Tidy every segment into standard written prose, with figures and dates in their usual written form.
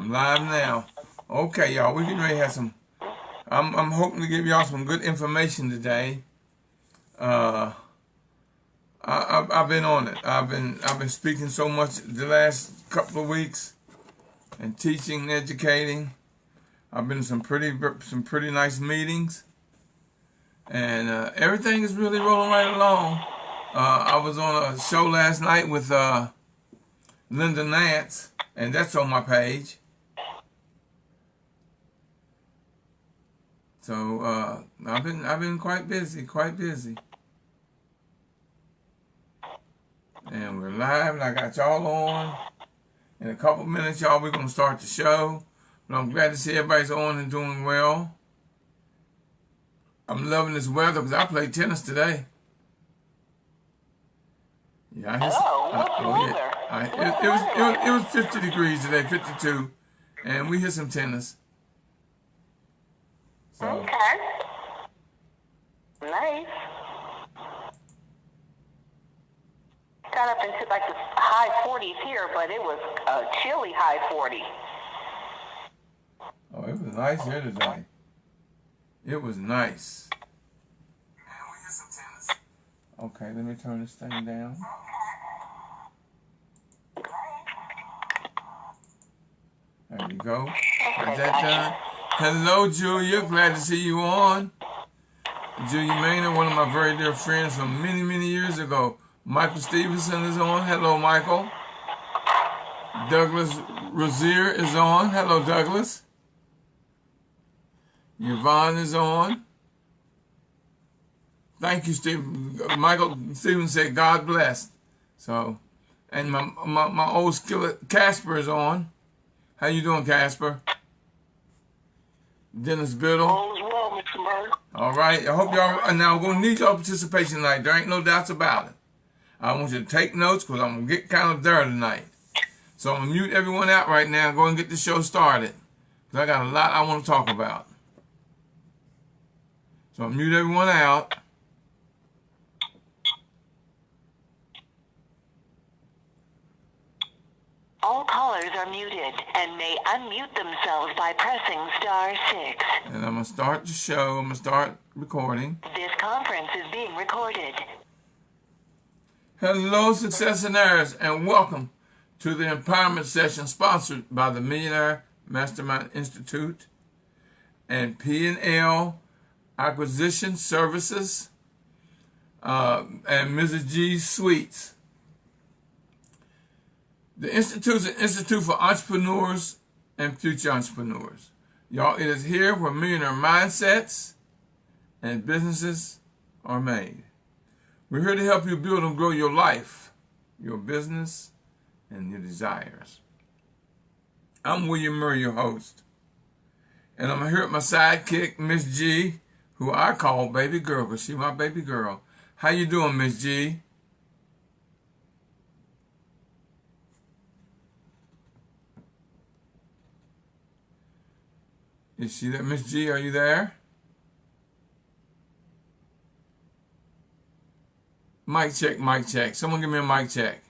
I'm live now. Okay, y'all, we're getting ready to have some. I'm hoping to give y'all some good information today. Uh, I've been on it. I've been speaking so much the last couple of weeks and teaching and educating. I've been in some pretty nice meetings, and everything is really rolling right along. I was on a show last night with Linda Nance, and that's on my page. So I've been quite busy, and we're live, and I got y'all on. In a couple minutes, y'all, we're gonna start the show. But I'm glad to see everybody's on and doing well. I'm loving this weather because I played tennis today. Yeah, it was 50 degrees today, 52, and we hit some tennis. So. Okay. Nice. Got up into like the high 40s here, but it was a chilly high 40. Oh, it was nice here today. It was nice. And we hit some tennis. Okay, let me turn this thing down. There you go. Got that done. Hello, Julia. Glad to see you on. Julia Maynard, one of my very dear friends from many, many years ago. Michael Stevenson is on. Hello, Michael. Douglas Rozier is on. Hello, Douglas. Yvonne is on. Thank you, Steve. Michael Stevenson said, God bless. So, and my old skillet, Casper, is on. How you doing, Casper? Dennis Biddle. All is well, Mr. Murray. All right. I hope y'all. Now we're gonna need y'all participation tonight. There ain't no doubts about it. I want you to take notes because I'm gonna get kind of there tonight. So I'm gonna mute everyone out right now and go and get the show started because I got a lot I want to talk about. So I'll mute everyone out. All callers are muted and may unmute themselves by pressing *6. And I'm going to start the show. I'm going to start recording. This conference is being recorded. Hello, Successionaires, and welcome to the Empowerment Session sponsored by the Millionaire Mastermind Institute and P&L Acquisition Services and Mrs. G's Suites. The Institute is an institute for entrepreneurs and future entrepreneurs. Y'all, it is here where millionaire mindsets and businesses are made. We're here to help you build and grow your life, your business, and your desires. I'm William Murray, your host. And I'm here with my sidekick, Miss G, who I call baby girl, because she's my baby girl. How you doing, Miss G? Is she there? Miss G, are you there? Mic check, mic check. Someone give me a mic check.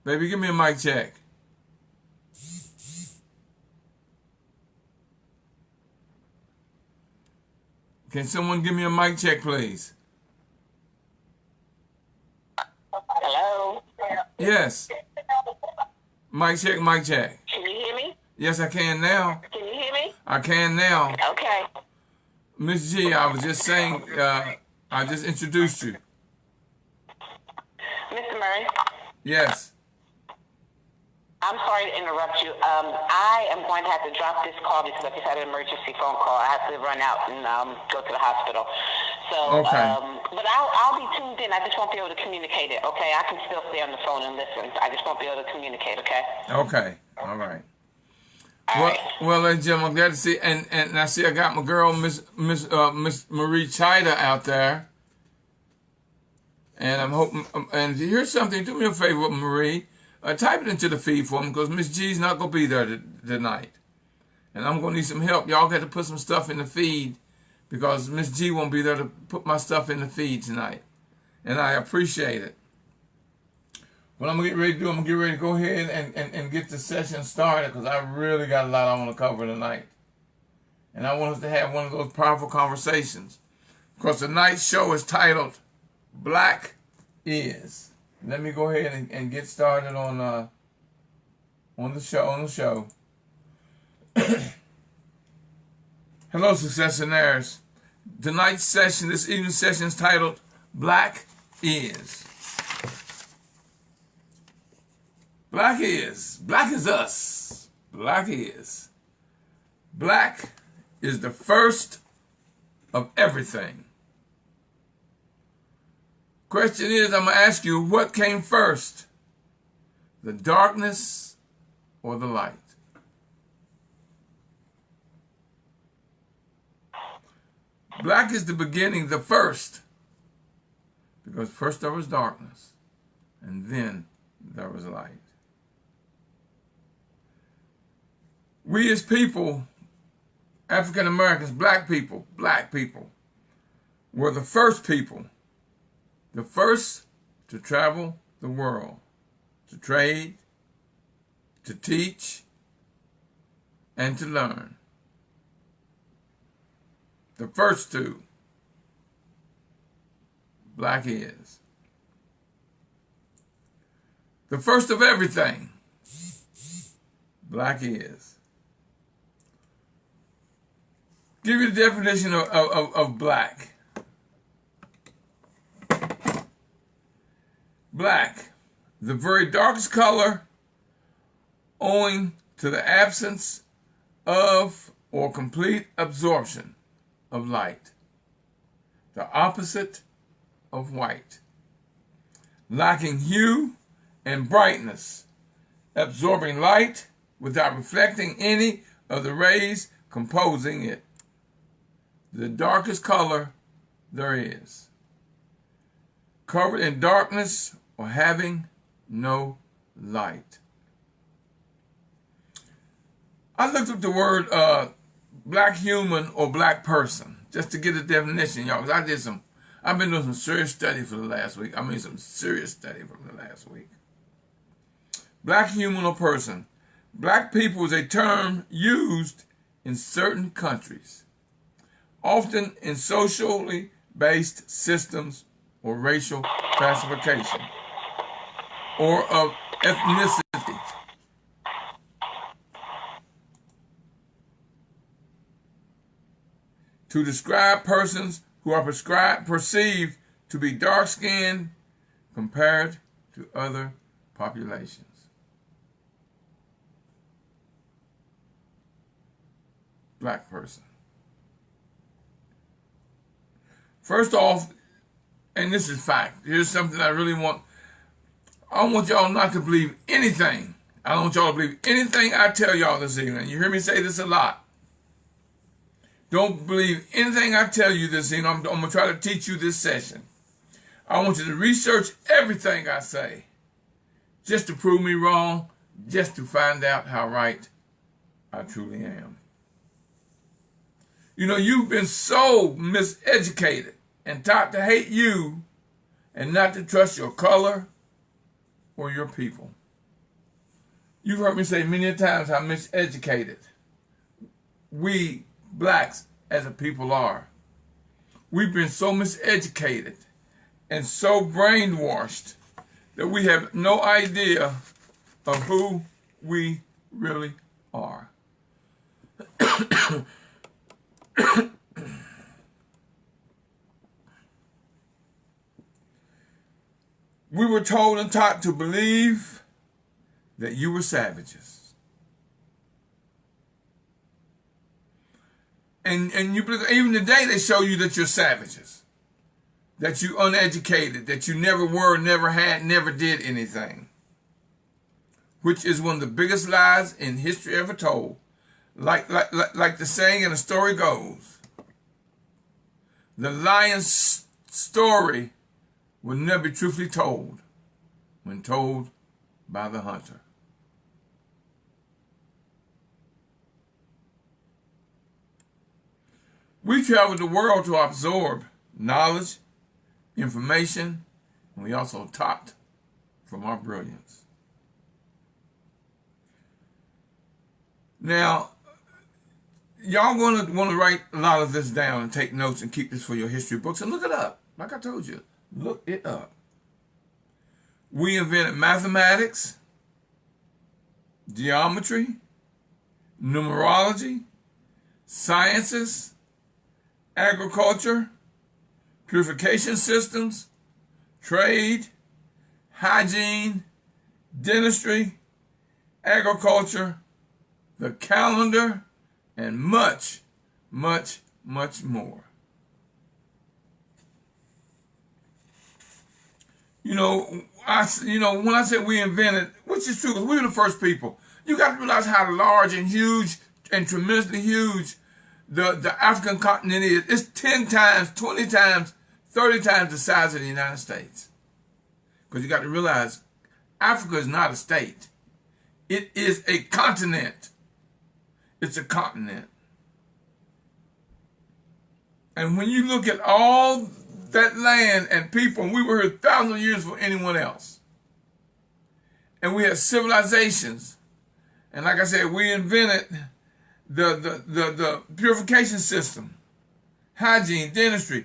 Baby, give me a mic check. Can someone give me a mic check, please? Hello? Yes. Mic check, mic check. Can you hear me? Yes, I can now. Can you hear me? I can now. Okay. Miss G, I was just saying, I just introduced you. Mr. Murray? Yes. I'm sorry to interrupt you. I am going to have to drop this call because I just had an emergency phone call. I have to run out and go to the hospital. So, okay. But I'll be tuned in. I just won't be able to communicate it, okay? I can still stay on the phone and listen. I just won't be able to communicate, okay? Okay. All right. All right. Well, ladies and gentlemen, I'm glad to see, and I see I got my girl, Miss Marie Chida out there. And I'm hoping, and here's something, do me a favor, Marie. Type it into the feed for me because Miss G's not going to be there tonight. And I'm going to need some help. Y'all got to put some stuff in the feed because Miss G won't be there to put my stuff in the feed tonight. And I appreciate it. what I'm going to get ready to do, I'm going to get ready to go ahead and get the session started because I really got a lot I want to cover tonight. And I want us to have one of those powerful conversations. Because tonight's show is titled, Black Is. Let me go ahead and get started on the show. Hello, Successionaires. Tonight's session, this evening's session is titled, Black Is. Black is. Black is us. Black is. Black is the first of everything. Question is, I'm going to ask you, what came first? The darkness or the light? Black is the beginning, the first. Because first there was darkness, and then there was light. We as people, African Americans, black people, were the first people, the first to travel the world, to trade, to teach, and to learn. The first two, black is. The first of everything, black is. Give you the definition of black. Black, the very darkest color owing to the absence of or complete absorption of light. The opposite of white. Lacking hue and brightness, absorbing light without reflecting any of the rays composing it. The darkest color there is. Covered in darkness or having no light. I looked up the word black human or black person just to get a definition, y'all. Because I've been doing some serious study for the last week. Some serious study from the last week. Black human or person. Black people is a term used in certain countries, often in socially based systems or racial classification or of ethnicity. To describe persons who are perceived to be dark-skinned compared to other populations. Black person. First off, and this is fact, here's something I really want. I want y'all not to believe anything. I don't want y'all to believe anything I tell y'all this evening. You hear me say this a lot. Don't believe anything I tell you this evening. I'm going to try to teach you this session. I want you to research everything I say just to prove me wrong, just to find out how right I truly am. You know, you've been so miseducated and taught to hate you and not to trust your color or your people. You've heard me say many times how miseducated we blacks as a people are. We've been so miseducated and so brainwashed that we have no idea of who we really are. We were told and taught to believe that you were savages. And you believe, even today they show you that you're savages. That you're uneducated, that you never were, never had, never did anything. Which is one of the biggest lies in history ever told. Like the saying and the story goes, the lion's story will never be truthfully told when told by the hunter. We travel the world to absorb knowledge, information, and we also taught from our brilliance. Now, y'all want to write a lot of this down and take notes and keep this for your history books and look it up. Like I told you, look it up. We invented mathematics, geometry, numerology, sciences, agriculture, purification systems, trade, hygiene, dentistry, agriculture, the calendar, and much, much, much more. When I said we invented, which is true, because we were the first people. You got to realize how large and huge and tremendously huge the African continent is. It's 10 times, 20 times, 30 times the size of the United States. Because you got to realize Africa is not a state. It is a continent. It's a continent. And when you look at all that land and people, and we were here thousands of years before anyone else. And we had civilizations. And like I said, we invented the purification system, hygiene, dentistry.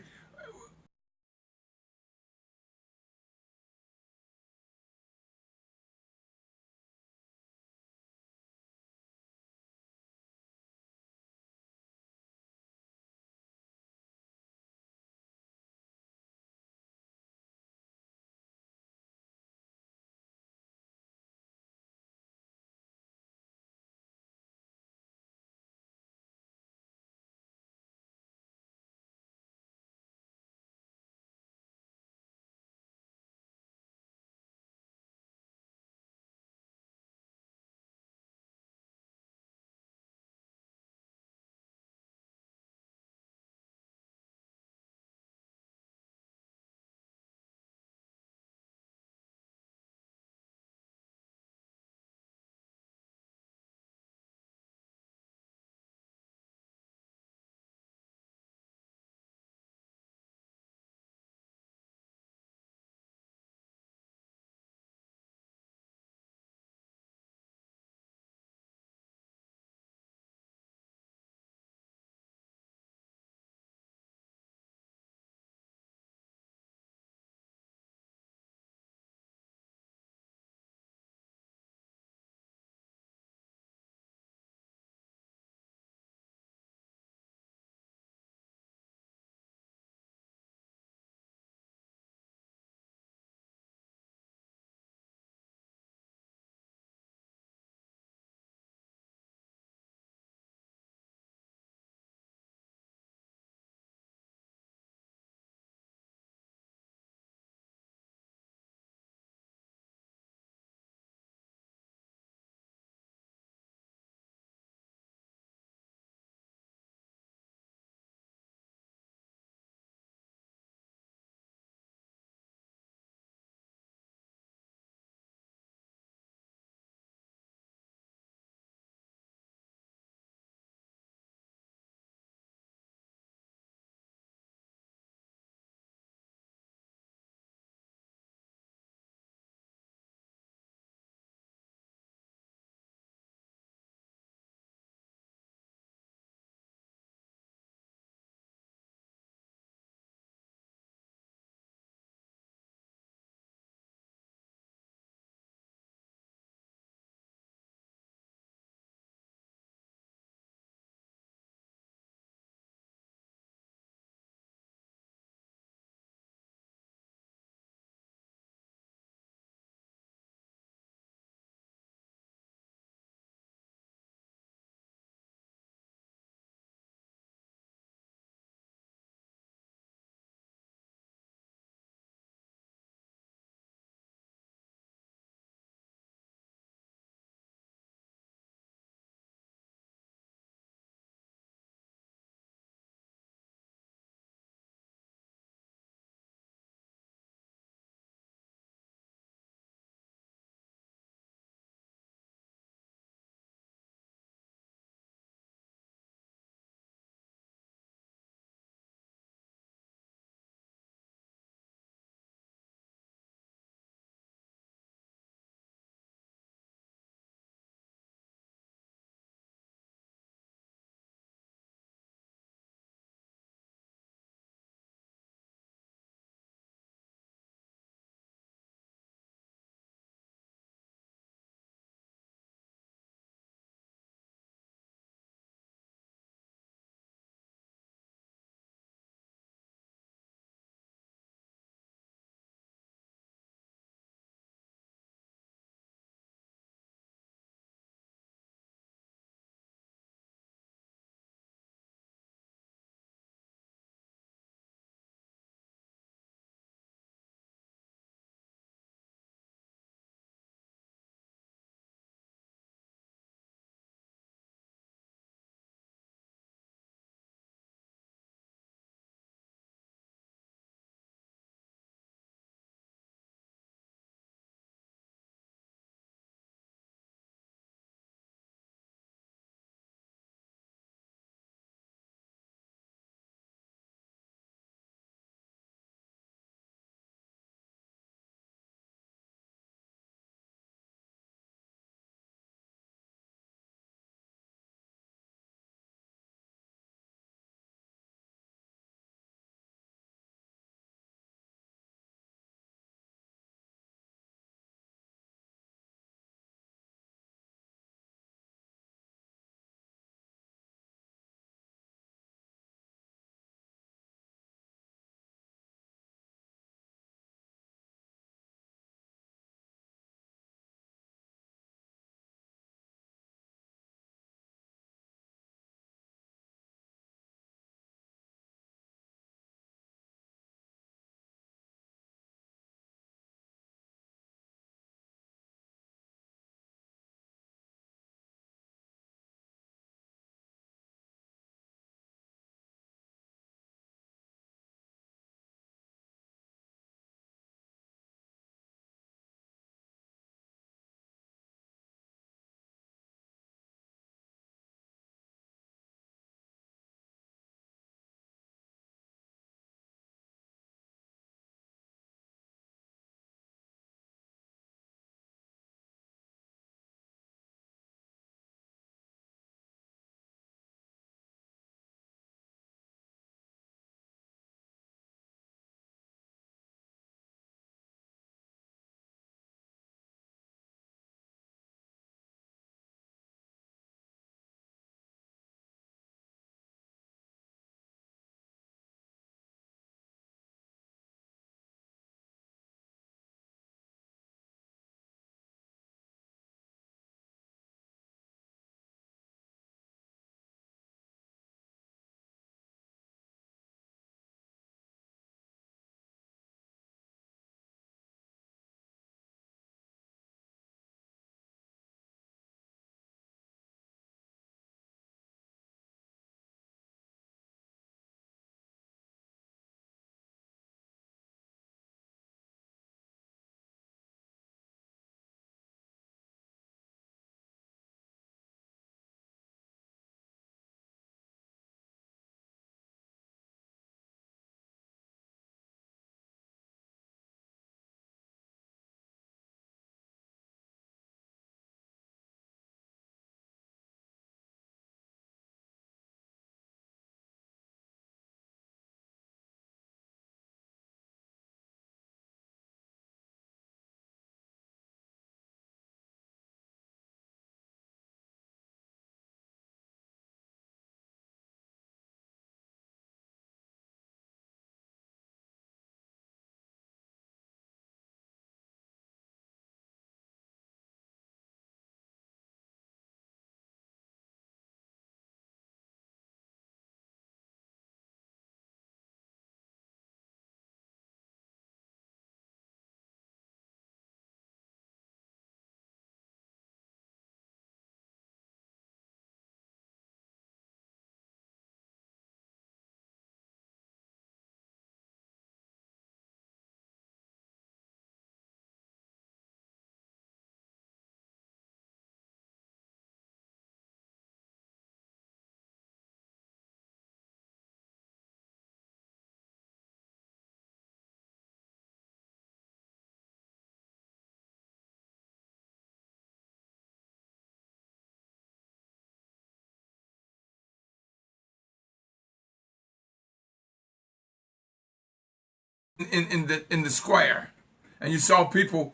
in the square, and you saw people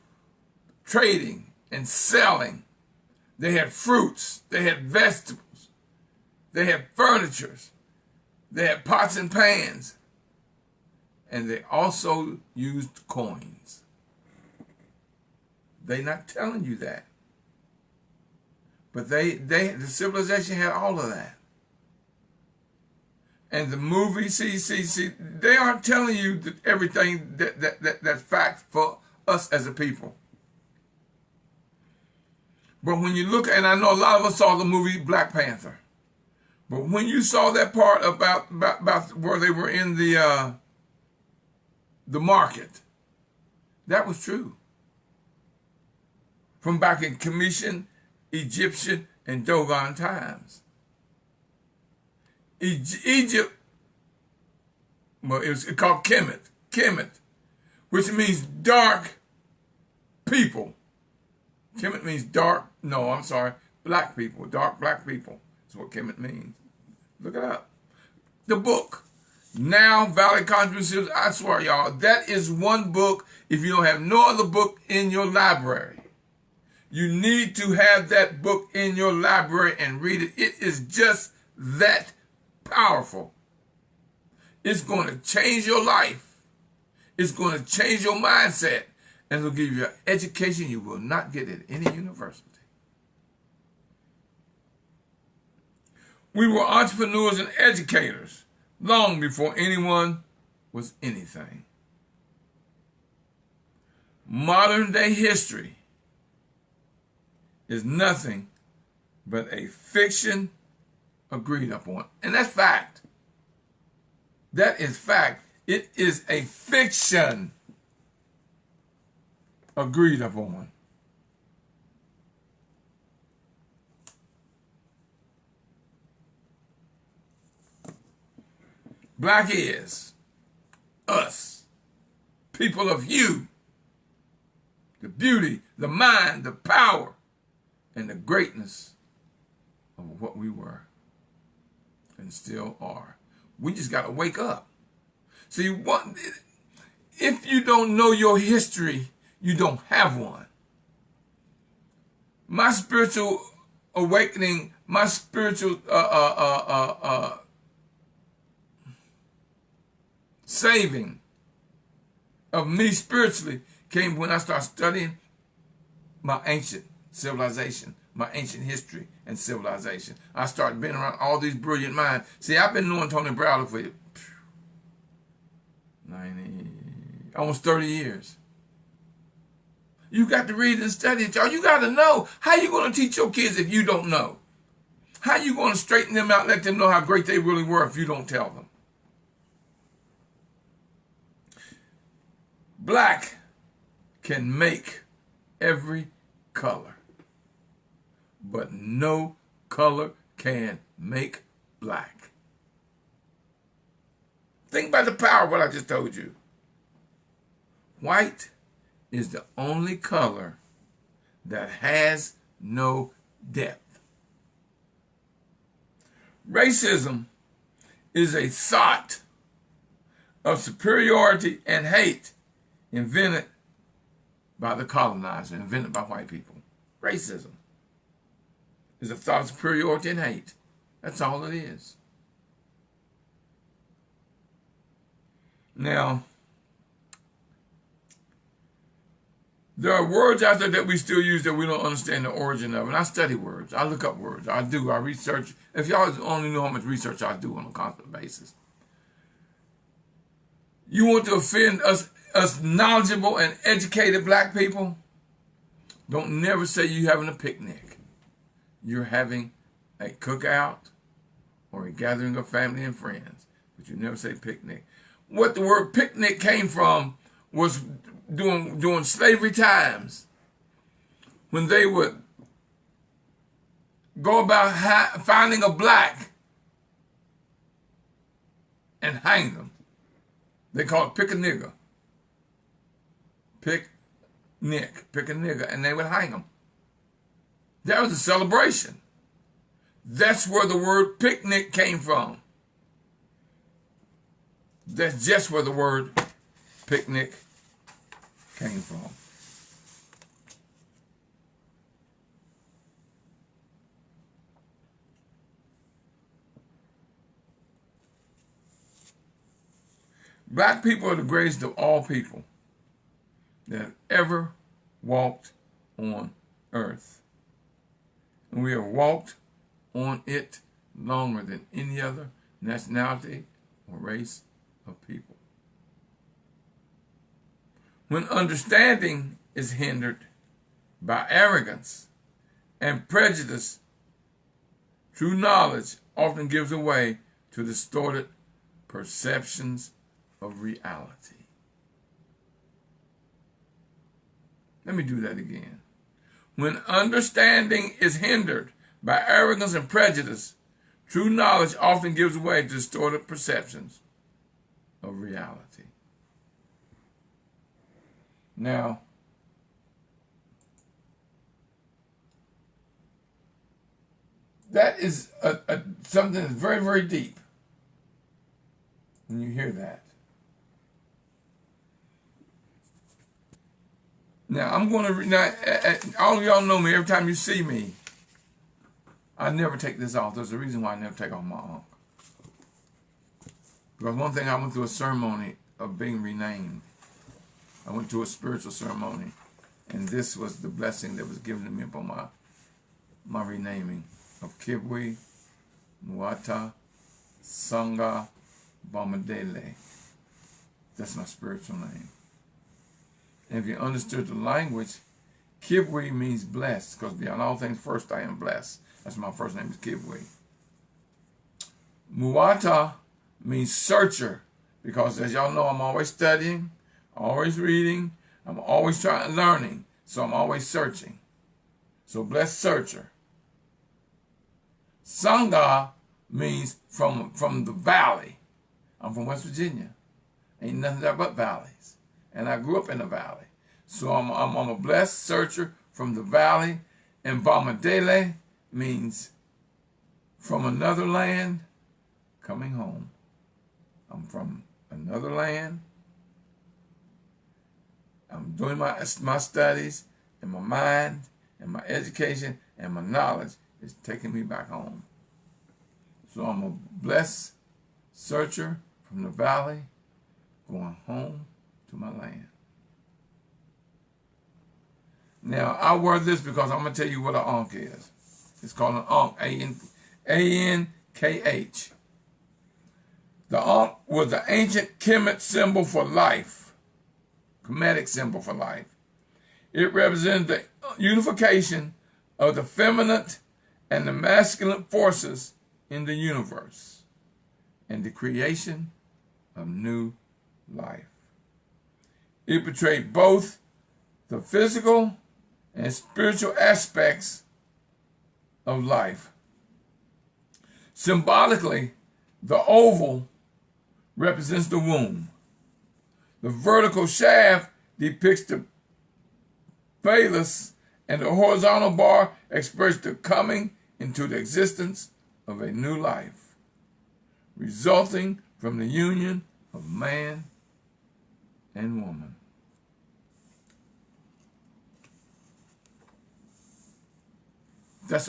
trading and selling. They had fruits, they had vegetables, they had furniture, they had pots and pans, and they also used coins. They're not telling you that. But the civilization had all of that. And the movie, see, they aren't telling you that everything that's fact for us as a people. But when you look, and I know a lot of us saw the movie Black Panther, but when you saw that part about where they were in the market, that was true. From back in Commission, Egyptian, and Dogon times. Egypt, well, it was called Kemet, which means dark people. Kemet means black people, dark black people. That's what Kemet means. Look it up. The book, Now Valley Controversies, I swear, y'all, that is one book. If you don't have no other book in your library, you need to have that book in your library and read it. It is just that powerful. It's going to change your life. It's going to change your mindset. And it'll give you an education you will not get at any university. We were entrepreneurs and educators long before anyone was anything. Modern day history is nothing but a fiction agreed upon. And that's fact. That is fact. It is a fiction agreed upon. Black is us, people of you, the beauty, the mind, the power, and the greatness of what we were and still are. We just got to wake up. See, if you don't know your history, you don't have one. My spiritual awakening, my spiritual saving of me spiritually came when I started studying my ancient civilization, my ancient history and civilization. I started being around all these brilliant minds. See, I've been knowing Tony Browder for almost 30 years. You got to read and study it, y'all. You got to know. How you going to teach your kids if you don't know? How you going to straighten them out, let them know how great they really were if you don't tell them? Black can make every color, but no color can make black. Think about the power of what I just told you. White is the only color that has no depth. Racism is a thought of superiority and hate invented by the colonizer, invented by white people. Racism is a thought of superiority and hate. That's all it is. Now, there are words out there that we still use that we don't understand the origin of. And I study words. I look up words. I do. I research. If y'all only knew how much research I do on a constant basis. You want to offend us knowledgeable and educated black people? Don't never say you're having a picnic. You're having a cookout or a gathering of family and friends. But you never say picnic. What the word picnic came from was during slavery times, when they would go about finding a black and hang them. They called it pick a nigger. Pick a nigger, and they would hang them. That was a celebration. That's where the word picnic came from. That's just where the word picnic came from. Black people are the greatest of all people that have ever walked on earth. And we have walked on it longer than any other nationality or race of people. When understanding is hindered by arrogance and prejudice, true knowledge often gives way to distorted perceptions of reality. Let me do that again. When understanding is hindered by arrogance and prejudice, true knowledge often gives way to distorted perceptions of reality. Now, that is something that's very, very deep when you hear that. Now, I'm going to, now, all of y'all know me, every time you see me, I never take this off. There's a reason why I never take off my ankh. Because one thing, I went through a ceremony of being renamed. I went to a spiritual ceremony, and this was the blessing that was given to me upon my renaming of Kibwe, Muata, Sangha, Bomadele. That's my spiritual name. And if you understood the language, Kibwe means blessed, because beyond all things first I am blessed. That's my first name is Kibwe. Muata means searcher, because as y'all know, I'm always studying, always reading, I'm always learning, so I'm always searching. So blessed searcher. Sangha means from the valley. I'm from West Virginia. Ain't nothing there but valleys. And I grew up in the valley. So I'm a blessed searcher from the valley. And Bomadele means from another land coming home. I'm from another land. I'm doing my studies, and my mind, and my education, and my knowledge is taking me back home. So I'm a blessed searcher from the valley, going home to my land. Now, I wear this because I'm going to tell you what an ankh is. It's called an ankh, A-N-K-H. The ankh was the ancient Kemet symbol for life, Kemetic symbol for life. It represented the unification of the feminine and the masculine forces in the universe and the creation of new life. It portrayed both the physical and spiritual aspects of life. Symbolically, the oval represents the womb. The vertical shaft depicts the phallus, and the horizontal bar expresses the coming into the existence of a new life, resulting from the union of man and woman.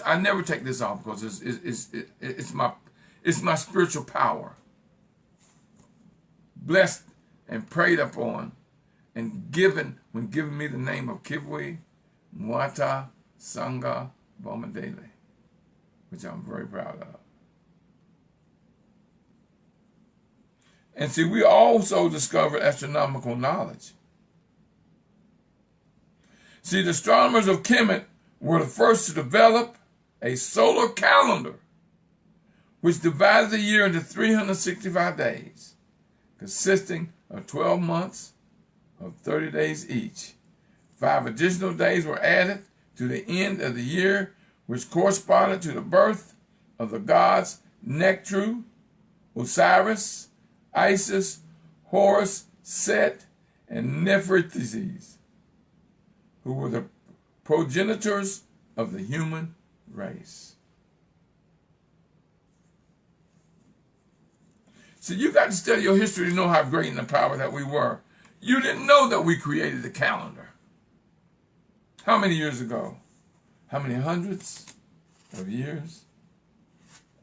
I never take this off because it's my spiritual power, blessed and prayed upon and given when giving me the name of Kibwe, Muata, Sangha, Bomadele, which I'm very proud of. And see, we also discovered astronomical knowledge. See, the astronomers of Kemet were the first to develop a solar calendar which divided the year into 365 days, consisting of 12 months of 30 days each. 5 additional days were added to the end of the year, which corresponded to the birth of the gods Nectru, Osiris, Isis, Horus, Set, and Nefertiti, who were the progenitors of the human race. So you got to study your history to know how great and the power that we were. You didn't know that we created the calendar. How many years ago? How many hundreds of years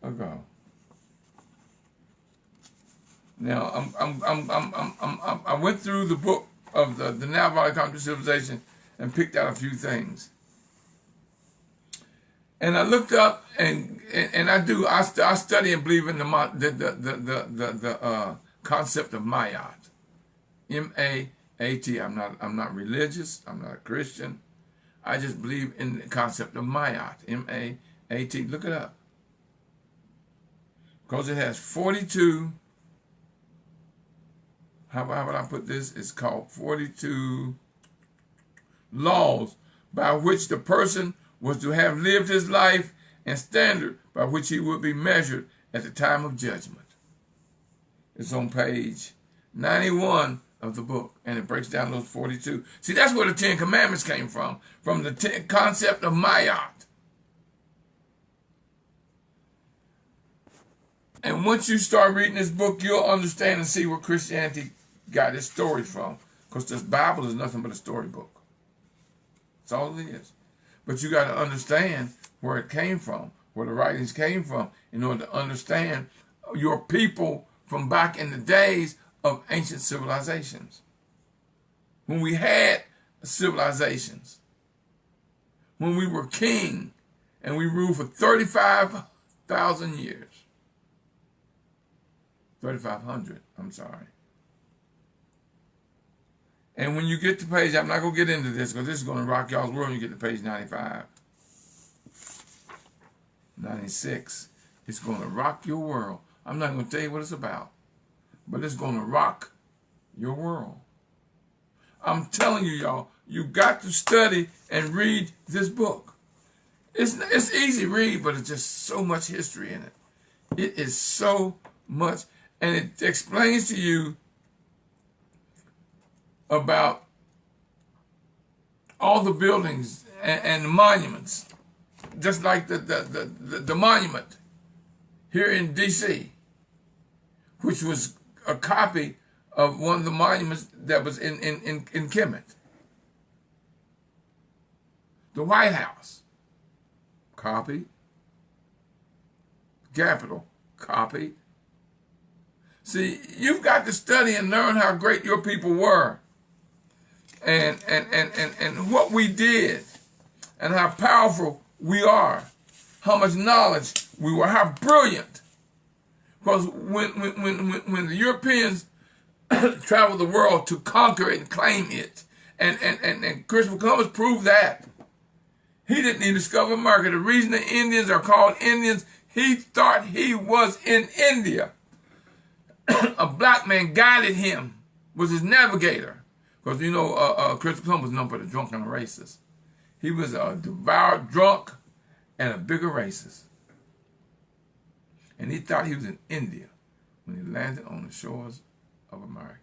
ago? Now, I went through the book of the Nile Valley Conquering Civilization and picked out a few things. And I looked up, and I study and believe in the concept of Ma'at, M-A-A-T. I'm not religious. I'm not a Christian. I just believe in the concept of Ma'at, M-A-A-T. Look it up, because it has 42. How would I put this? It's called 42 laws by which the person was to have lived his life and standard by which he would be measured at the time of judgment. It's on page 91 of the book, and it breaks down those 42. See, that's where the Ten Commandments came from the concept of Ma'at. And once you start reading this book, you'll understand and see where Christianity got its stories from, because this Bible is nothing but a storybook. That's all it is. But you got to understand where it came from, where the writings came from, in order to understand your people from back in the days of ancient civilizations. When we had civilizations, when we were king, and we ruled for 35,000 years. 3,500, I'm sorry. And when you get to page, I'm not going to get into this because this is going to rock y'all's world when you get to page 95. 96. It's going to rock your world. I'm not going to tell you what it's about, but it's going to rock your world. I'm telling you, y'all, you got to study and read this book. It's easy to read, but it's just so much history in it. It is so much. And it explains to you about all the buildings and the monuments, just like the monument here in D.C., which was a copy of one of the monuments that was in Kemet. The White House, copy. Capitol, copy. See, you've got to study and learn how great your people were, and what we did, and how powerful we are, how much knowledge we were, how brilliant. Because when the Europeans traveled the world to conquer it and claim it, and Christopher Columbus proved that. He didn't even discover America. The reason the Indians are called Indians, he thought he was in India. A black man guided him, was his navigator. Because, you know, Christopher Columbus was known for the drunk and the racist. He was a devoured drunk and a bigger racist. And he thought he was in India when he landed on the shores of America.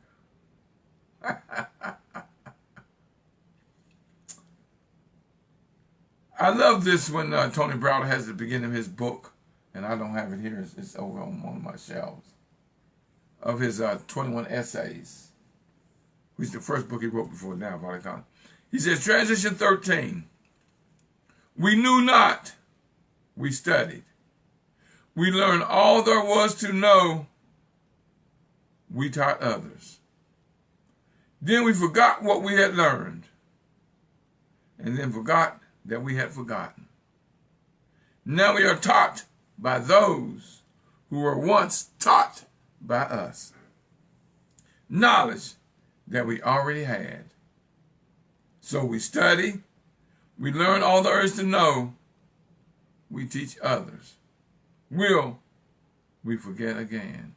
I love this when Tony Browder has the beginning of his book, and I don't have it here, it's over on one of my shelves, of his 21 essays, which is the first book he wrote before Nile Valley Conquering. He says, transition 13, we knew not, we studied. We learned all there was to know, we taught others. Then we forgot what we had learned, and then forgot that we had forgotten. Now we are taught by those who were once taught by us. Knowledge that we already had. So we study, we learn all there is to know, we teach others. Will we forget again?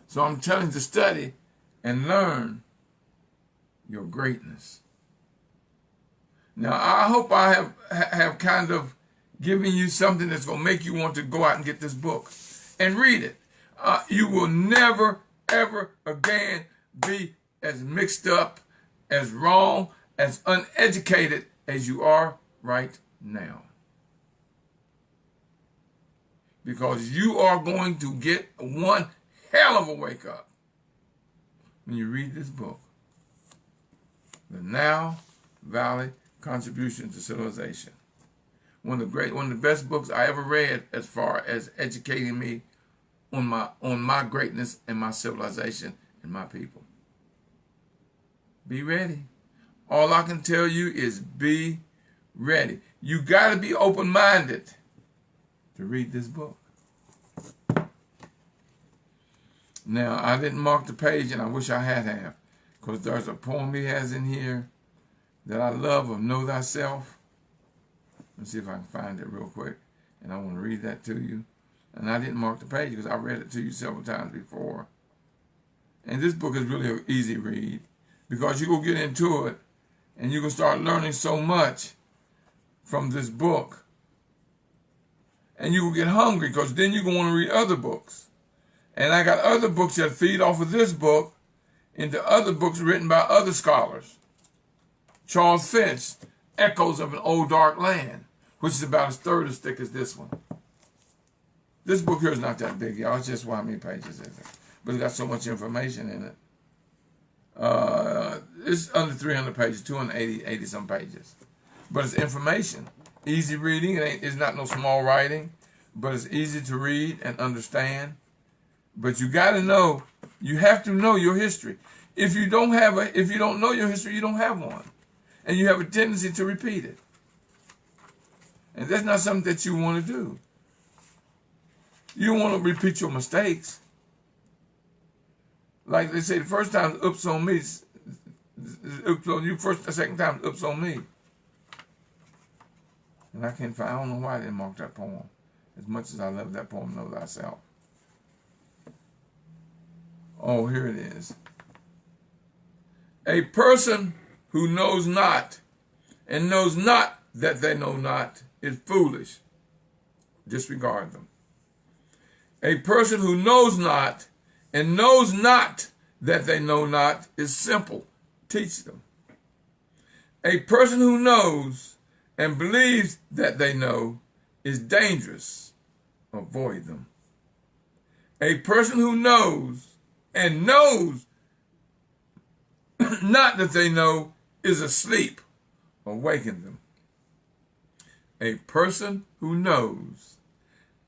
So I'm telling you to study and learn your greatness. Now, I hope I have kind of given you something that's going to make you want to go out and get this book and read it. You will never, ever again be as mixed up, as wrong, as uneducated as you are right now. Because you are going to get one hell of a wake up. when you read this book, The Nile Valley Contribution to Civilization. One of the best books I ever read as far as educating me on my greatness and my civilization and my people. Be ready. All I can tell you is be ready. You got to be open-minded to read this book. Now, I didn't mark the page, and I wish I had, because there's a poem he has in here that I love of Know Thyself. Let's see if I can find it real quick, and I want to read that to you. And I didn't mark the page because I read it to you several times before. And this book is really an easy read because you will get into it, and you can start learning so much from this book. And you will get hungry because then you're going to want to read other books. And I got other books that feed off of this book into other books written by other scholars. Charles Finch, Echoes of an Old Dark Land, which is about a third as thick as this one. This book here is not that big, y'all. It's just how many pages is it? But it's got so much information in it. It's under 300 pages, 280 some pages. But it's information. Easy reading. It's not no small writing, but it's easy to read and understand. But you got to know, you have to know your history. If you don't know your history, you don't have one. And you have a tendency to repeat it. And that's not something that you want to do. You don't want to repeat your mistakes. Like they say, the first time, oops on me. Oops on you. The second time, oops on me. And I can't find, I don't know why I didn't mark that poem. As much as I love that poem, Know Thyself. Oh, here it is. A person who knows not and knows not that they know not is foolish. Disregard them. A person who knows not and knows not that they know not is simple. Teach them. A person who knows and believes that they know is dangerous. Avoid them. A person who knows and knows not that they know is asleep. Awaken them. A person who knows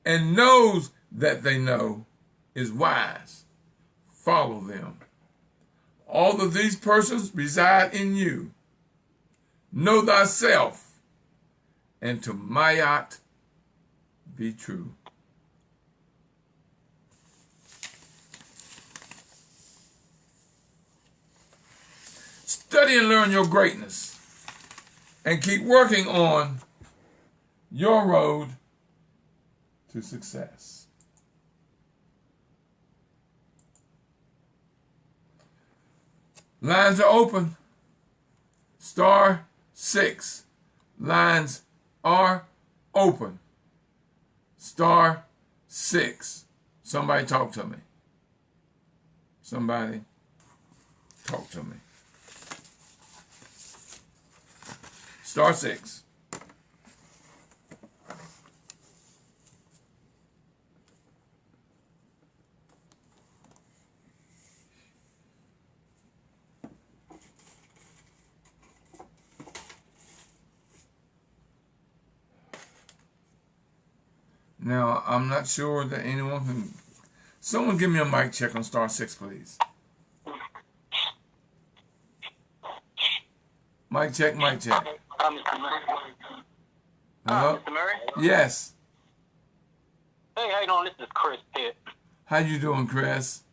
and knows that they know is wise. Follow them. All of these persons reside in you. Know thyself, and to Mayat be true. Study and learn your greatness, and keep working on your road to success. Lines are open. Star 6. Lines are open. Star 6. Somebody talk to me. Somebody talk to me. Star 6. Now, I'm not sure that anyone can... Someone give me a mic check on Star 6, please. Mic check, mic check. Mr. Murray. Hello? Mr. Murray? Yes. Hey, how you doing? This is Chris Pitt. How you doing, Chris?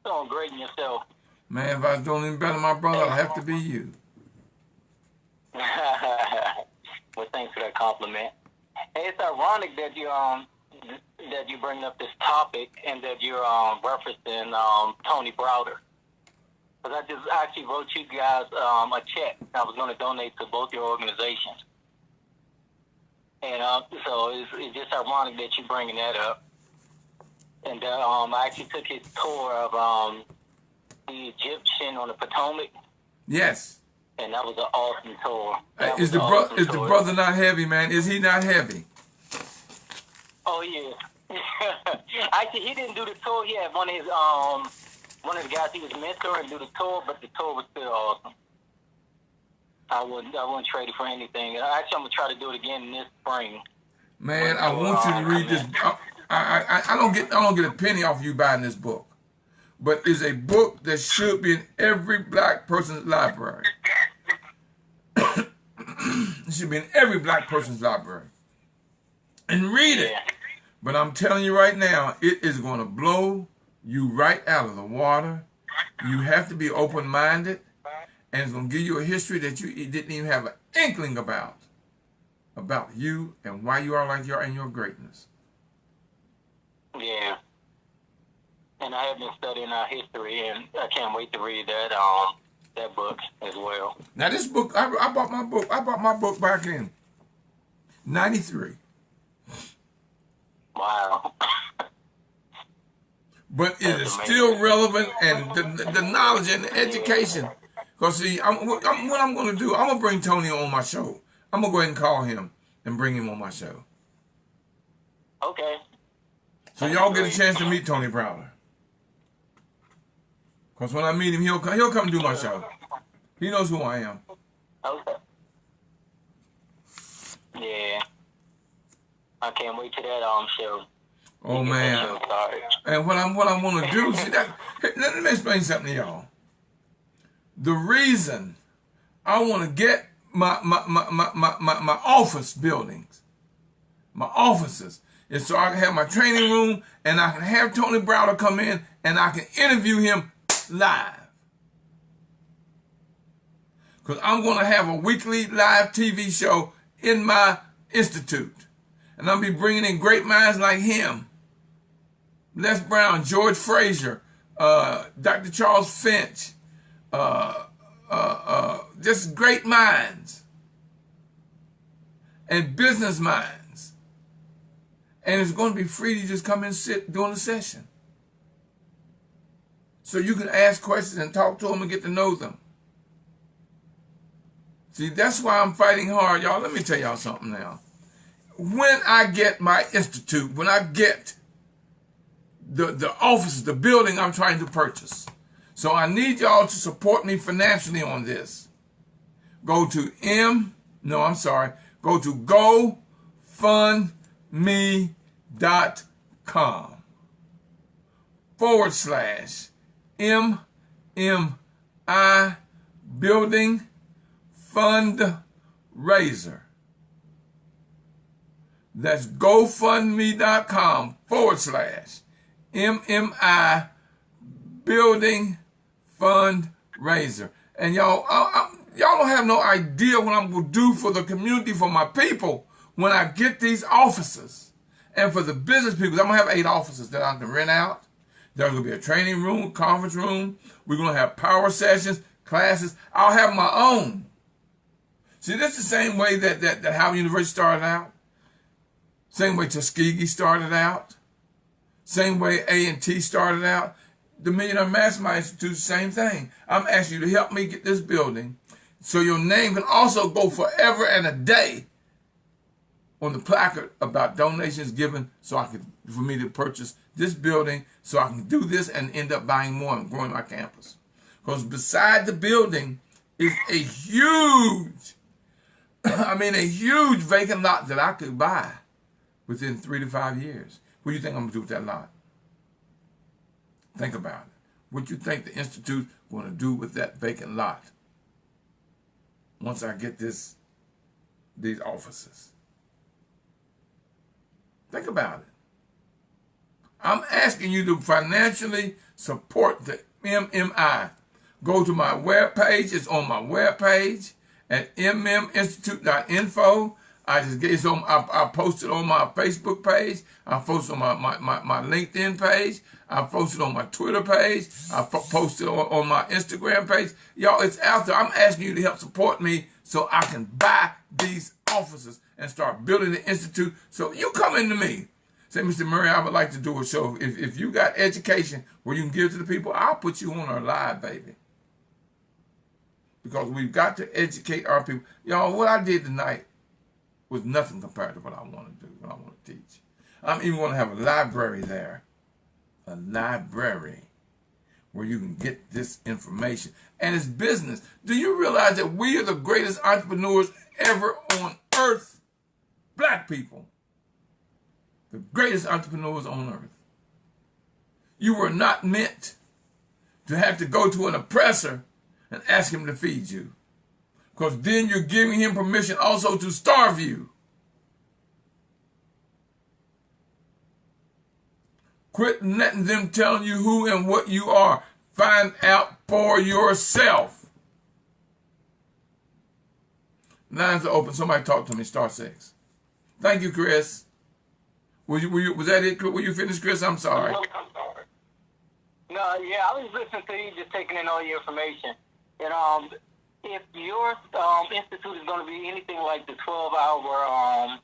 Doing great in yourself. Man, if I was doing any better, my brother, I'd have to be you. Well, thanks for that compliment. Hey, it's ironic that you bring up this topic and that you're referencing Tony Browder. Because I just actually wrote you guys a check I was going to donate to both your organizations. And so it's just ironic that you're bringing that up. And I actually took his tour of the Egyptian on the Potomac. Yes. And that was an awesome tour. Is the brother not heavy, man? Is he not heavy? Oh, yeah. Actually, he didn't do the tour. He had one of his one of the guys he was mentoring do the tour, but the tour was still awesome. I wouldn't trade it for anything. Actually, I'm gonna try to do it again this spring. Man, I want you to read this. I don't get a penny off you buying this book, but it's a book that should be in every black person's library. It should be in every black person's library. And read it. But I'm telling you right now, it is going to blow you right out of the water. You have to be open-minded, and it's going to give you a history that you didn't even have an inkling about you and why you are like you are and your greatness. Yeah. And I have been studying our history, and I can't wait to read that book as well. Now this book, I bought my book back in '93. Wow. But it is still relevant, and the knowledge and the education. Because see, what I'm going to do, I'm going to bring Tony on my show. I'm going to go ahead and call him and bring him on my show. Okay. So y'all get a chance to meet Tony Browder. Because when I meet him, he'll come do my show. He knows who I am. Okay. Yeah. I can't wait to that show. Oh man. And what I'm going to do, see that. Let me explain something to y'all. The reason I want to get my office buildings, my offices, is so I can have my training room and I can have Tony Browder come in and I can interview him live. Because I'm going to have a weekly live TV show in my institute. And I'll be bringing in great minds like him. Les Brown, George Fraser, Dr. Charles Finch, just great minds and business minds. And it's going to be free to just come and sit during the session. So you can ask questions and talk to them and get to know them. See, that's why I'm fighting hard, y'all. Let me tell y'all something now. When I get my institute, when I get the office, the building I'm trying to purchase, so I need y'all to support me financially on this. Go to GoFundMe.com/MMI Building Fundraiser. That's GoFundMe.com/MMI Building Fundraiser. And y'all don't have no idea what I'm going to do for the community, for my people, when I get these offices. And for the business people, I'm going to have 8 offices that I can rent out. There's going to be a training room, conference room. We're going to have power sessions, classes. I'll have my own. See, this is the same way that Howard University started out. Same way Tuskegee started out. Same way A&T started out. The Millionaire Mastermind Institute, same thing. I'm asking you to help me get this building so your name can also go forever and a day on the placard about donations given for me to purchase this building so I can do this and end up buying more and growing my campus. Because beside the building is a huge vacant lot that I could buy within 3 to 5 years. What do you think I'm going to do with that lot? Think about it. What do you think the Institute going to do with that vacant lot once I get these offices? Think about it. I'm asking you to financially support the MMI. Go to my webpage. It's on my webpage at mminstitute.info. I posted on my Facebook page. I posted on my LinkedIn page. I posted on my Twitter page. I posted on my Instagram page. Y'all, it's out there. I'm asking you to help support me so I can buy these offices and start building the institute. So you come into me. Say, Mr. Murray, I would like to do a show. If you got education where you can give to the people, I'll put you on our live, baby. Because we've got to educate our people. Y'all, what I did tonight was nothing compared to what I want to do, what I want to teach. I'm even going to have a library there. A library where you can get this information. And it's business. Do you realize that we are the greatest entrepreneurs ever on earth? Black people. The greatest entrepreneurs on earth. You were not meant to have to go to an oppressor and ask him to feed you. Because then you're giving him permission also to starve you. Quit letting them tell you who and what you are. Find out for yourself. Lines are open. Somebody talk to me. *6. Thank you, Chris. Was that it? Were you finished, Chris? I'm sorry. No, yeah, I was listening to you, just taking in all your information. And if your institute is going to be anything like the 12-hour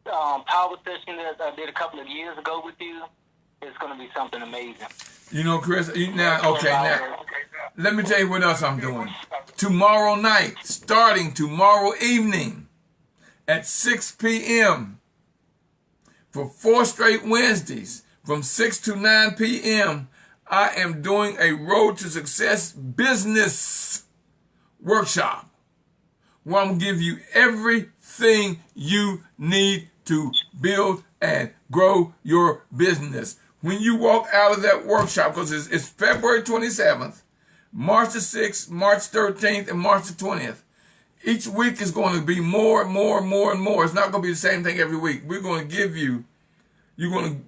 power session that I did a couple of years ago with you, it's going to be something amazing. You know, Chris, now, let me tell you what else I'm doing. Tomorrow night, starting tomorrow evening at 6 p.m. for 4 straight Wednesdays from 6 to 9 p.m., I am doing a Road to Success business workshop where I'm going to give you everything you need to build and grow your business. When you walk out of that workshop, because it's February 27th, March the 6th, March 13th, and March the 20th, each week is going to be more and more and more and more. It's not going to be the same thing every week. We're going to give you, you're going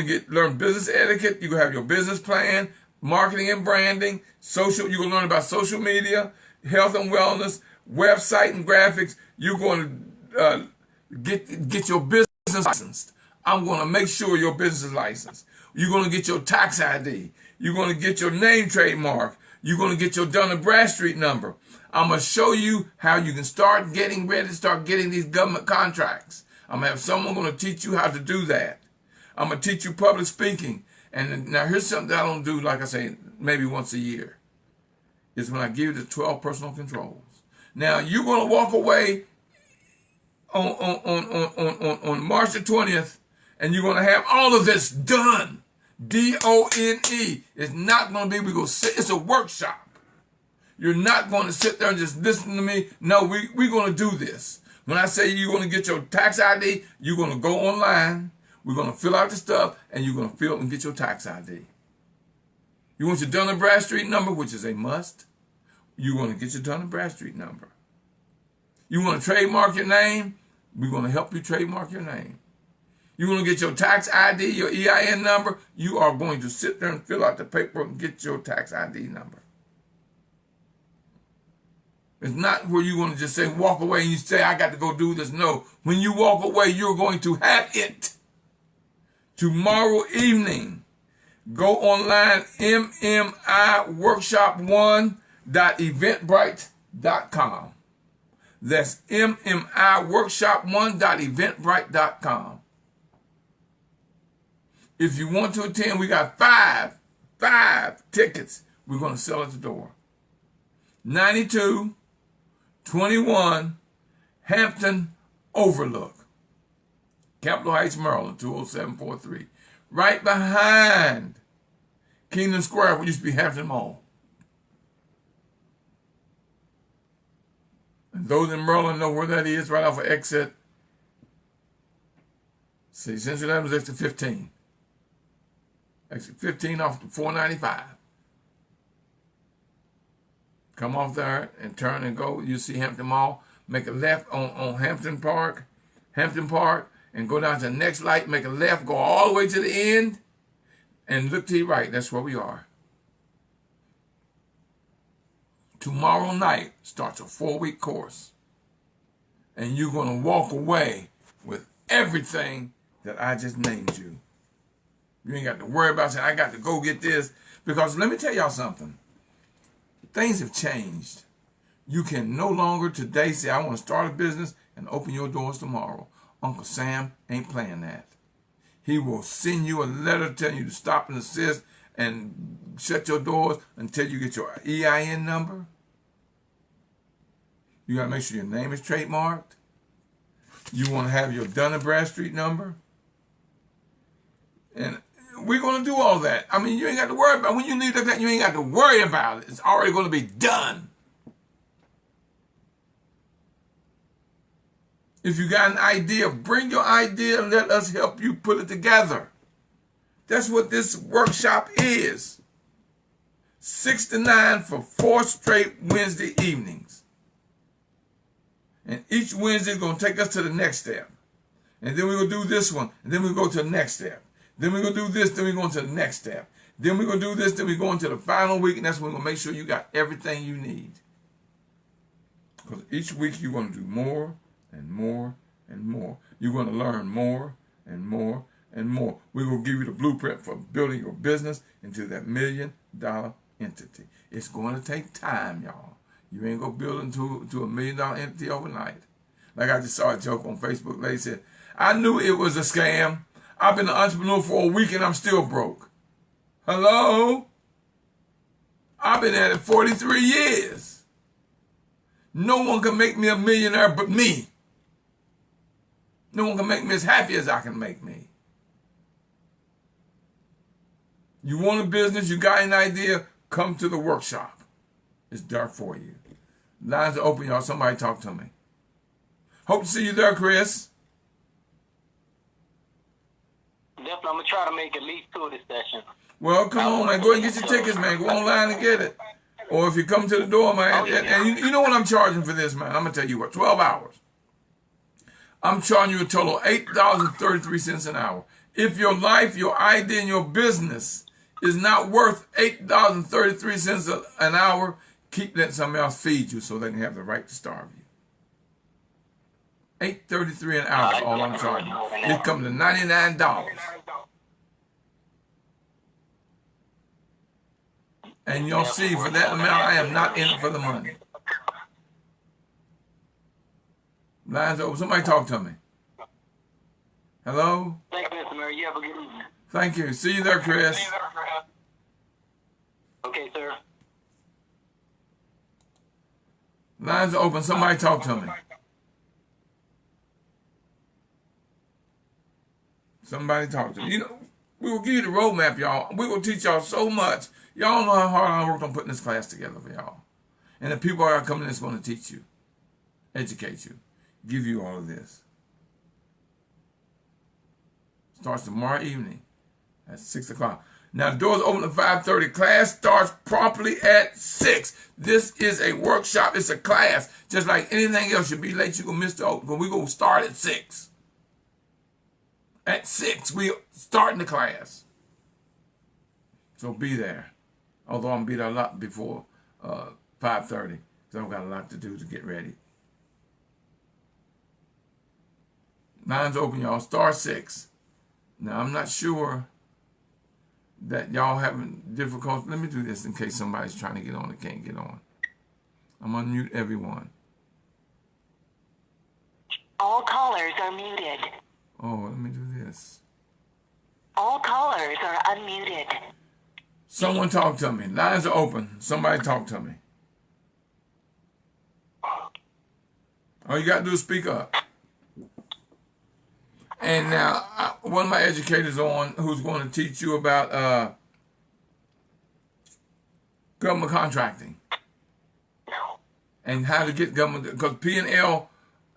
to learn business etiquette. You're going to have your business plan, marketing and branding, social. You're going to learn about social media, health and wellness, website and graphics. You're going to get your business licensed. I'm going to make sure your business is licensed. You're going to get your tax ID. You're going to get your name trademark. You're going to get your Dun & Bradstreet number. I'm going to show you how you can start getting ready to start getting these government contracts. I'm going to have someone going to teach you how to do that. I'm going to teach you public speaking. And now here's something that I don't do, like I say, maybe once a year. Is when I give you the 12 personal controls. Now you're going to walk away on March the 20th, and you're going to have all of this done. D-O-N-E. It's not going to be, it's a workshop. You're not going to sit there and just listen to me. No, we're going to do this. When I say you're going to get your tax ID, you're going to go online. We're going to fill out the stuff, and you're going to fill and get your tax ID. You want your Dun & Bradstreet number, which is a must. You're going to get your Dun & Bradstreet number. You want to trademark your name? We're going to help you trademark your name. You want to get your tax ID, your EIN number? You are going to sit there and fill out the paperwork and get your tax ID number. It's not where you want to just say, walk away and you say, I got to go do this. No. When you walk away, you're going to have it. Tomorrow evening, go online, mmiworkshop1.eventbrite.com. That's mmiworkshop1.eventbrite.com. If you want to attend, we got five tickets we're going to sell at the door. 9221 Hampton Overlook, Capitol Heights, Maryland, 20743. Right behind Kingdom Square, which used to be Hampton Mall. And those in Maryland know where that is, right off of exit. See, Central Avenue is exit 15. Exit 15 off the 495. Come off there and turn and go. You see Hampton Mall. Make a left on Hampton Park, and go down to the next light. Make a left, go all the way to the end, and look to your right. That's where we are. Tomorrow night starts a 4-week course. And you're going to walk away with everything that I just named you. You ain't got to worry about saying, I got to go get this. Because let me tell y'all something. Things have changed. You can no longer today say, I want to start a business and open your doors tomorrow. Uncle Sam ain't playing that. He will send you a letter telling you to stop and desist and shut your doors until you get your EIN number. You got to make sure your name is trademarked. You want to have your Dun & Bradstreet number. And we're going to do all that. I mean, you ain't got to worry about, when you need that, you ain't got to worry about it. It's already going to be done. If you got an idea, bring your idea and let us help you put it together. That's what this workshop is. 6 to 9 for 4 straight Wednesday evenings. And each Wednesday is going to take us to the next step. And then we're going to do this one. And then we go to the next step. Then we're going to do this. Then we're going to the next step. Then we're going to do this. Then we're going to the final week. And that's when we're going to make sure you got everything you need. Because each week you're going to do more and more and more. You're going to learn more and more and more. We're going to give you the blueprint for building your business into that $1 million entity. It's going to take time, y'all. You ain't going to build into a $1 million entity overnight. Like I just saw a joke on Facebook. Lady said, I knew it was a scam. I've been an entrepreneur for a week and I'm still broke. Hello? I've been at it 43 years. No one can make me a millionaire but me. No one can make me as happy as I can make me. You want a business, you got an idea, come to the workshop. It's there for you. Lines are open, y'all. Somebody talk to me. Hope to see you there, Chris. Definitely, I'm going to try to make at least 2 of this session. Well, come on, man. Go ahead and get your tickets, man. Go online and get it. Or if you come to the door, man. And you know what I'm charging for this, man? I'm going to tell you what. 12 hours. I'm charging you a total of $8.33 an hour. If your life, your idea, and your business is not worth $8.33 an hour, keep letting somebody else feed you so they can have the right to starve you. $8.33 an hour is all I'm charging. It comes to $99. And you'll see, for that amount, I am not in it for the money. Lines open. Somebody talk to me. Hello? Thank you, Mr. Murray. You have a good evening. Thank you. See you there, Chris. Okay, sir. Lines are open. Somebody talk to me. Somebody talk to me. You know, we will give you the roadmap, y'all. We will teach y'all so much. Y'all know how hard I worked on putting this class together for y'all. And the people are coming in that's going to teach you, educate you, give you all of this. Starts tomorrow evening at 6 o'clock. Now, the doors open at 5:30. Class starts promptly at 6. This is a workshop. It's a class. Just like anything else, you'll be late, you're going to miss the open. But we're going to start at 6. At 6, we're starting the class. So be there. Although I'm be there a lot before 5:30. Because I've got a lot to do to get ready. Lines open, y'all. Star 6. Now, I'm not sure that y'all having difficulty. Let me do this in case somebody's trying to get on and can't get on. I'm going to mute everyone. All callers are muted. Oh, let me do this. All callers are unmuted. Someone talk to me. Lines are open. Somebody talk to me. All you got to do is speak up. And now, one of my educators on who's going to teach you about government contracting and how to get government, because P&L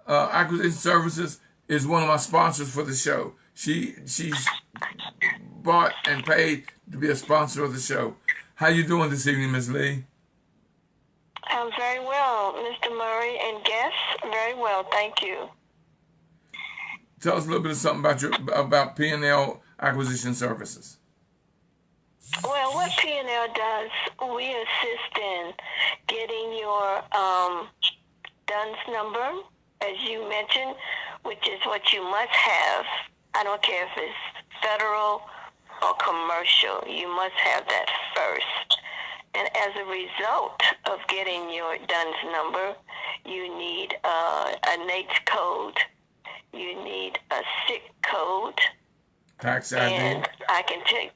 Acquisition Services is one of my sponsors for the show. She's bought and paid to be a sponsor of the show. How you doing this evening, Ms. Lee? I'm very well, Mr. Murray, and guests, very well, thank you. Tell us a little bit of something about P&L Acquisition Services. Well, what P&L does, we assist in getting your DUNS number, as you mentioned, which is what you must have. I don't care if it's federal or commercial. You must have that first. And as a result of getting your DUNS number, you need a NAICS code. You need a SIC code. Tax ID. And I can take,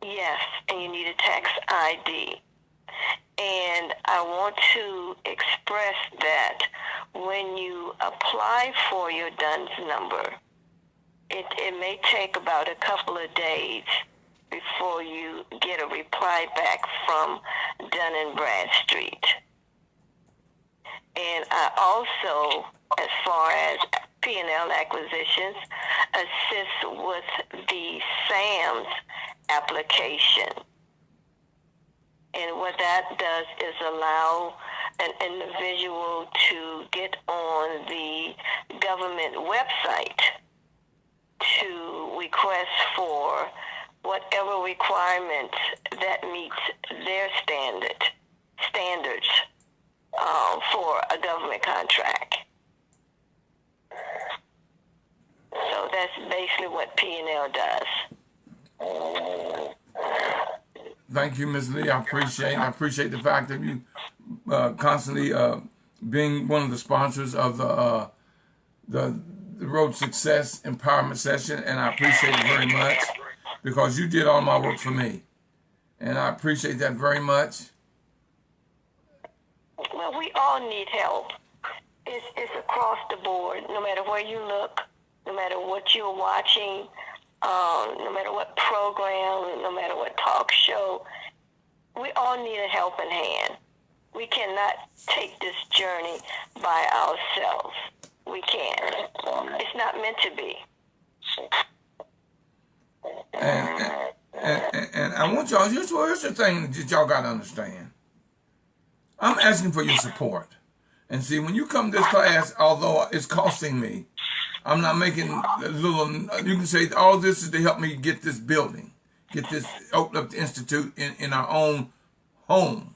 yes, and you need a tax ID. And I want to express that when you apply for your DUNS number, it may take about a couple of days before you get a reply back from Dun and Bradstreet. And I also, as far as P&L acquisitions, assist with the SAMS application. And what that does is allow an individual to get on the government website to request for whatever requirements that meets their standards for a government contract. So that's basically what P&L does. Thank you, Ms. Lee. I appreciate the fact that you constantly being one of the sponsors of the Road Success Empowerment Session, and I appreciate it very much because you did all my work for me, and I appreciate that very much. Well, we all need help. It's across the board, no matter where you look, no matter what you're watching, no matter what program, no matter what talk show. We all need a helping hand. We cannot take this journey by ourselves. We can't. It's not meant to be. And I want y'all, here's the thing that y'all got to understand. I'm asking for your support. And see, when you come to this class, although it's costing me, I'm not making a little, you can say all this is to help me get this building, open up the Institute in our own home.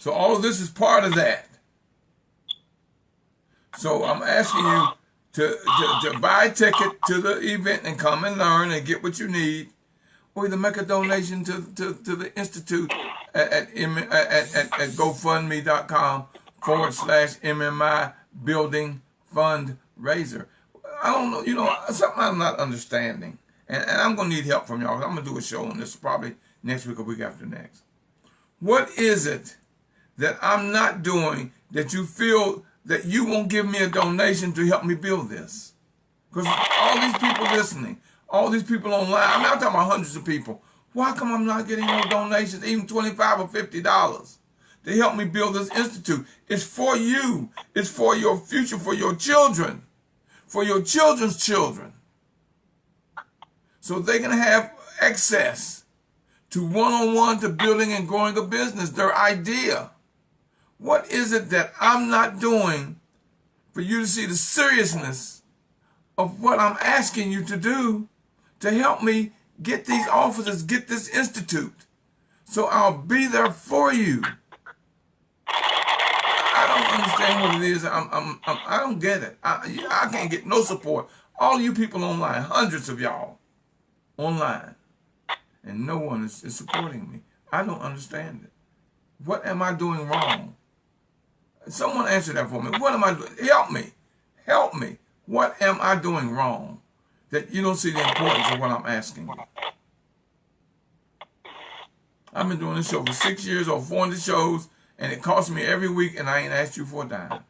So all of this is part of that. So I'm asking you to buy a ticket to the event and come and learn and get what you need, or either make a donation to the Institute at GoFundMe.com/MMI Building Fundraiser. I don't know, something I'm not understanding. And I'm going to need help from y'all. I'm going to do a show on this probably next week or week after next. What is it that I'm not doing that you feel that you won't give me a donation to help me build this? Because all these people listening, all these people online, I'm talking about hundreds of people. Why come I'm not getting no donations, even $25 or $50 to help me build this institute? It's for you. It's for your future, for your children, for your children's children. So they can have access to one-on-one to building and growing a business, their idea. What is it that I'm not doing for you to see the seriousness of what I'm asking you to do to help me get these offices, get this institute? So I'll be there for you. I don't understand what it is. I don't get it. I can't get no support. All you people online, hundreds of y'all online, and no one is supporting me. I don't understand it. What am I doing wrong? Someone answer that for me. What am I doing? Help me. Help me. What am I doing wrong that you don't see the importance of what I'm asking you? I've been doing this show for 6 years, over 400 shows, and it costs me every week, and I ain't asked you for a dime.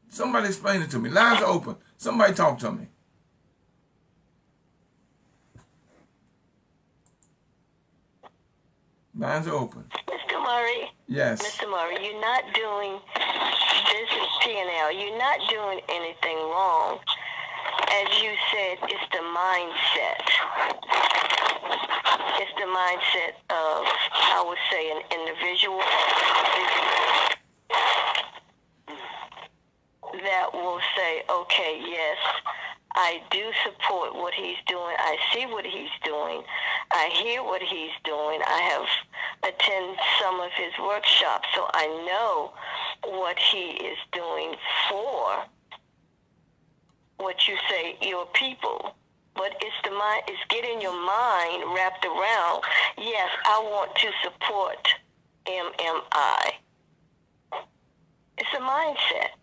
Somebody explain it to me. Lines are open. Somebody talk to me. Lines are open. Mr. Murray. Yes. Mr. Murray, you're not doing, this is P&L, you're not doing anything wrong. As you said, it's the mindset. It's the mindset of, I would say, an individual that will say, okay, yes, I do support what he's doing. I see what he's doing. I hear what he's doing. I have attended some of his workshops, so I know what he is doing for what you say, your people. But it's the mind, it's getting your mind wrapped around, yes, I want to support MMI. It's a mindset.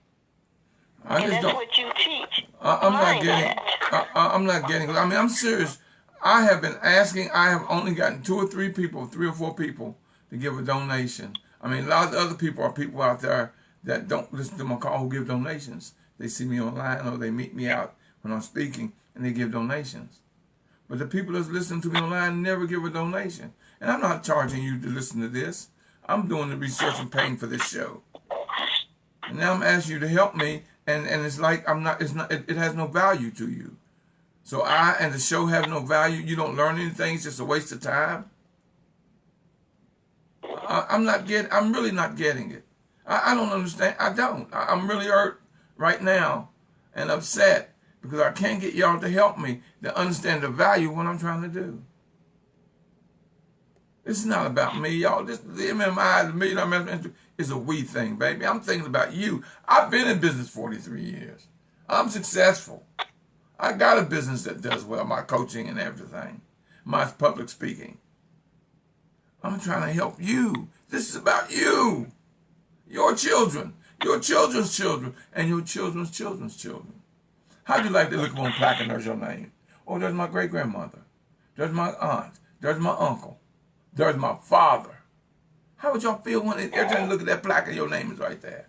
And that's what you teach. I'm not getting. I mean, I'm serious. I have been asking. I have only gotten 2 or 3 people, 3 or 4 people to give a donation. I mean, a lot of other people are people out there that don't listen to my call who give donations. They see me online or they meet me out when I'm speaking and they give donations. But the people that's listening to me online never give a donation. And I'm not charging you to listen to this. I'm doing the research and paying for this show. And now I'm asking you to help me, and it's like it has no value to you. So and the show have no value. You don't learn anything. It's just a waste of time. I'm really not getting it. I don't understand. I don't. I'm really hurt right now and upset because I can't get y'all to help me to understand the value of what I'm trying to do. This is not about me, y'all. The MMI, the $1 Million Management, is a we thing, baby. I'm thinking about you. I've been in business 43 years. I'm successful. I got a business that does well, my coaching and everything, my public speaking. I'm trying to help you. This is about you, your children, your children's children, and your children's children's children. How'd you like to look up on plaque and there's your name? Oh, there's my great-grandmother. There's my aunt. There's my uncle. There's my father. How would y'all feel when every time you look at that plaque and your name is right there?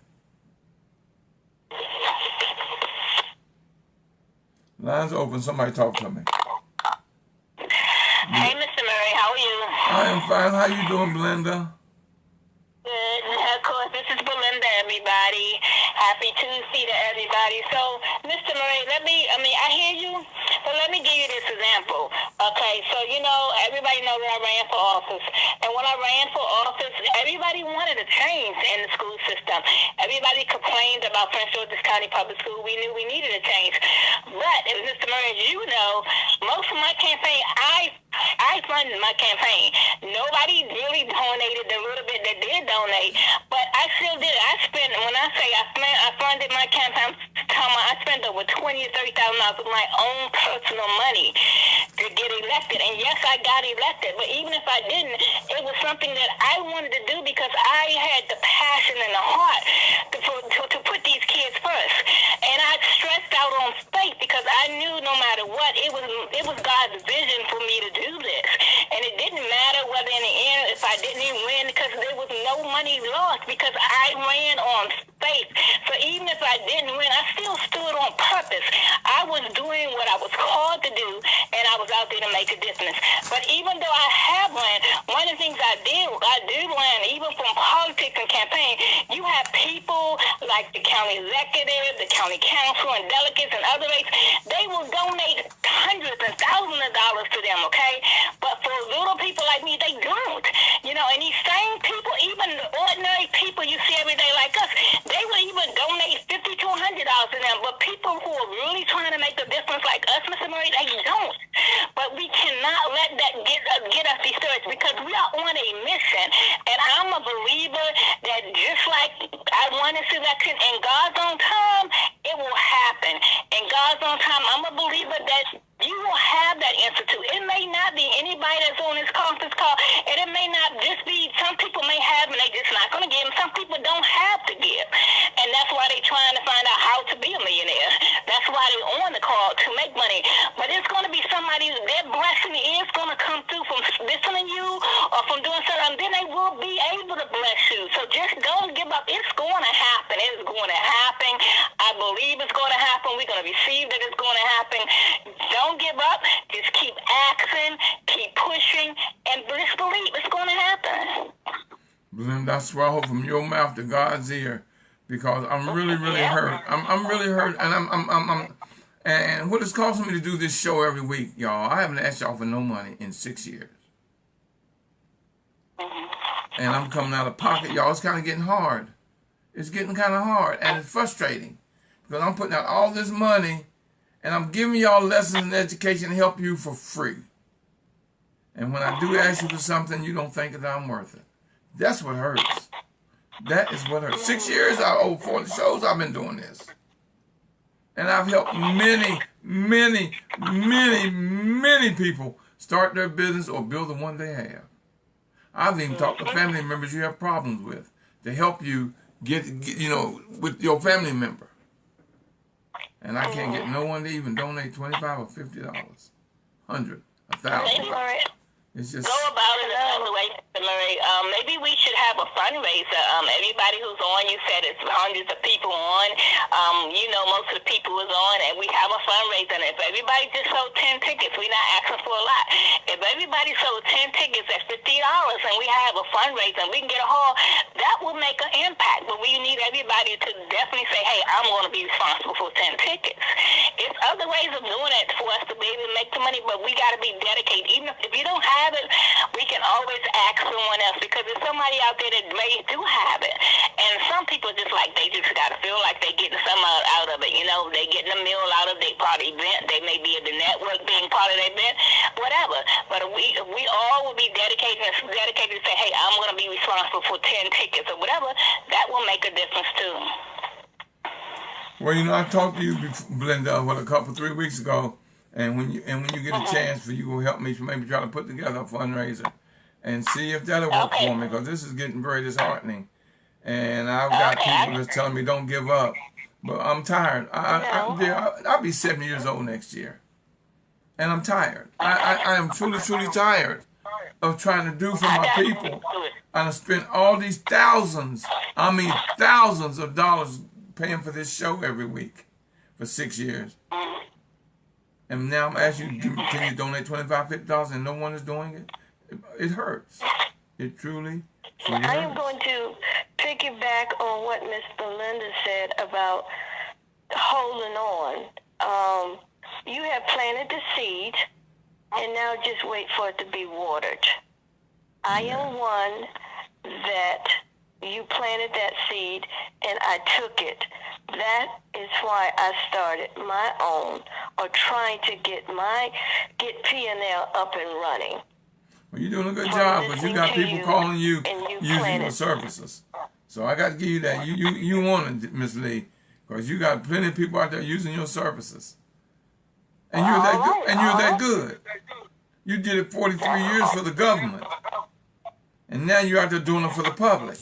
Lines open. Somebody talk to me. Hey, Mr. Murray, how are you? I am fine. How you doing, Belinda? Good. Of course, this is Belinda, everybody. Happy Tuesday to everybody. So, Mr. Murray, I hear you, but let me give you this example. Okay, so, everybody knows that I ran for office. And when I ran for office, everybody wanted a change in the school system. Everybody complained about Prince George's County Public School. We knew we needed a change. But, Mr. Murray, as you know, most of my campaign, I funded my campaign. Nobody really donated the little bit that did donate, but I still did. I funded my campaign. I spent over $20,000 or $30,000 of my own personal money to get elected. And yes, I got elected, but even if I didn't, it was something that I wanted to do because I had the passion and the heart to put these kids first. And I stressed out on faith because I knew no matter what, it was God's vision for me to do this. And it didn't matter whether in the end, if I didn't even win, because there was no money lost because I ran on faith. So even if I didn't win, I still stood on purpose. I was doing what I was called to do, and I was out there to make a difference. But even though I have run, one of the things I do learn, even from politics and campaign, you have people like the county executive, the county council, and delegates and other rates. They will donate hundreds and thousands of dollars to them, okay? But for little people like me, they don't. And these same people, even the ordinary people you see every day like us, they will even donate $50 to $100 to them. But people who are really trying to make a difference like us, Mr. Murray, they don't. But we cannot let that get us discouraged because we are on a mission. And I'm a believer that just like I won this election in God's own time, it will happen. In God's own time, I'm a believer that you will have that institute. It may not be anybody that's on this conference call, and it may not just be, some people may have and they just not going to give, and some people don't have to give. And that's why they're trying to find out how to be a millionaire. That's why they're on the call to make money. But it's going to be somebody, their blessing is going to come through from listening to you or from doing something, and then they will be able to bless you. So just don't give up. It's going to happen. It's going to happen. I believe it's going to happen. We're going to receive that it's going to happen. Don't give up. Just keep asking, keep pushing, and just believe it's going to happen. Belinda, I swear I hope from your mouth to God's ear, because I'm really, really hurt. I'm really hurt, and and what it's costing me to do this show every week, y'all. I haven't asked y'all for no money in 6 years. And I'm coming out of pocket, y'all. It's kind of getting hard. It's getting kind of hard, and it's frustrating because I'm putting out all this money, and I'm giving y'all lessons in education to help you for free. And when I do ask you for something, you don't think that I'm worth it. That's what hurts. That is what hurts. 6 years, over 40 shows, I've been doing this. And I've helped many, many, many, many people start their business or build the one they have. I've even talked to family members you have problems with to help you get with your family member. And I can't get no one to even donate $25 or $50, $100, $1,000. It's just. Go about it another way, Mr. Murray. Maybe we should have a fundraiser. Everybody who's on, you said it's hundreds of people on. Most of the people was on, and we have a fundraiser. And if everybody just sold 10 tickets, we're not asking for a lot. If everybody sold 10 tickets at $50 and we have a fundraiser and we can get a hall, that will make an impact. But we need everybody to definitely say, hey, I'm going to be responsible for 10 tickets. It's other ways of doing it for us to be able to make the money, but we got to be dedicated. Even if you don't have it, we can always ask someone else, because there's somebody out there that may do have it. And some people just got to feel like they're getting some out of it. They're getting a meal out of their part of the event. They may be at the network being part of the event, whatever. But if we all will be dedicated to say, hey, I'm going to be responsible for 10 tickets or whatever, that will make a difference too. Well, I talked to you, Belinda, 3 weeks ago, and when you get a chance, for you will help me to maybe try to put together a fundraiser and see if that'll work for me, because this is getting very disheartening, and I've got people that's telling me don't give up, but I'm tired. I'll be 70 years old next year, and I'm tired. I am truly, truly tired of trying to do for my people. I spent all these thousands of dollars paying for this show every week for 6 years. And now I'm asking you, can you donate $25, $50 and no one is doing it? It hurts. It truly hurts. I am going to piggyback on what Miss Belinda said about holding on. You have planted the seed, and now just wait for it to be watered. I am one that you planted that seed, and I took it. That is why I started my own, or trying to get P&L up and running. Well, you're doing a good job, because you got people calling you using your services. So I got to give you that. You want it, Miss Lee, because you got plenty of people out there using your services, and you're that good. And you're that good. You did it 43 years for the government, and now you're out there doing it for the public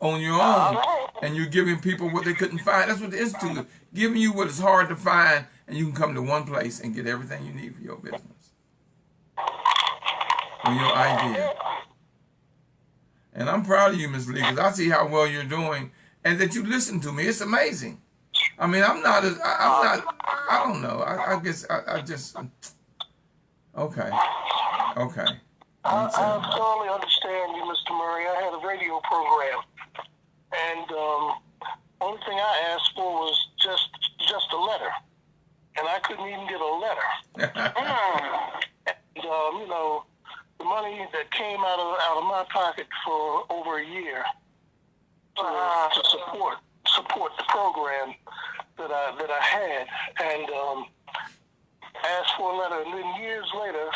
on your own, and you're giving people what they couldn't find. That's what the Institute is, giving you what is hard to find, and you can come to one place and get everything you need for your business or your idea. And I'm proud of you, Ms. Lee, because I see how well you're doing, and that you listen to me. It's amazing. I don't know. I guess I just, okay. I totally understand you, Mr. Murray. I had a radio program, and only thing I asked for was just a letter, and I couldn't even get a letter. And the money that came out of my pocket for over a year to support the program that I had, and asked for a letter, and then years later,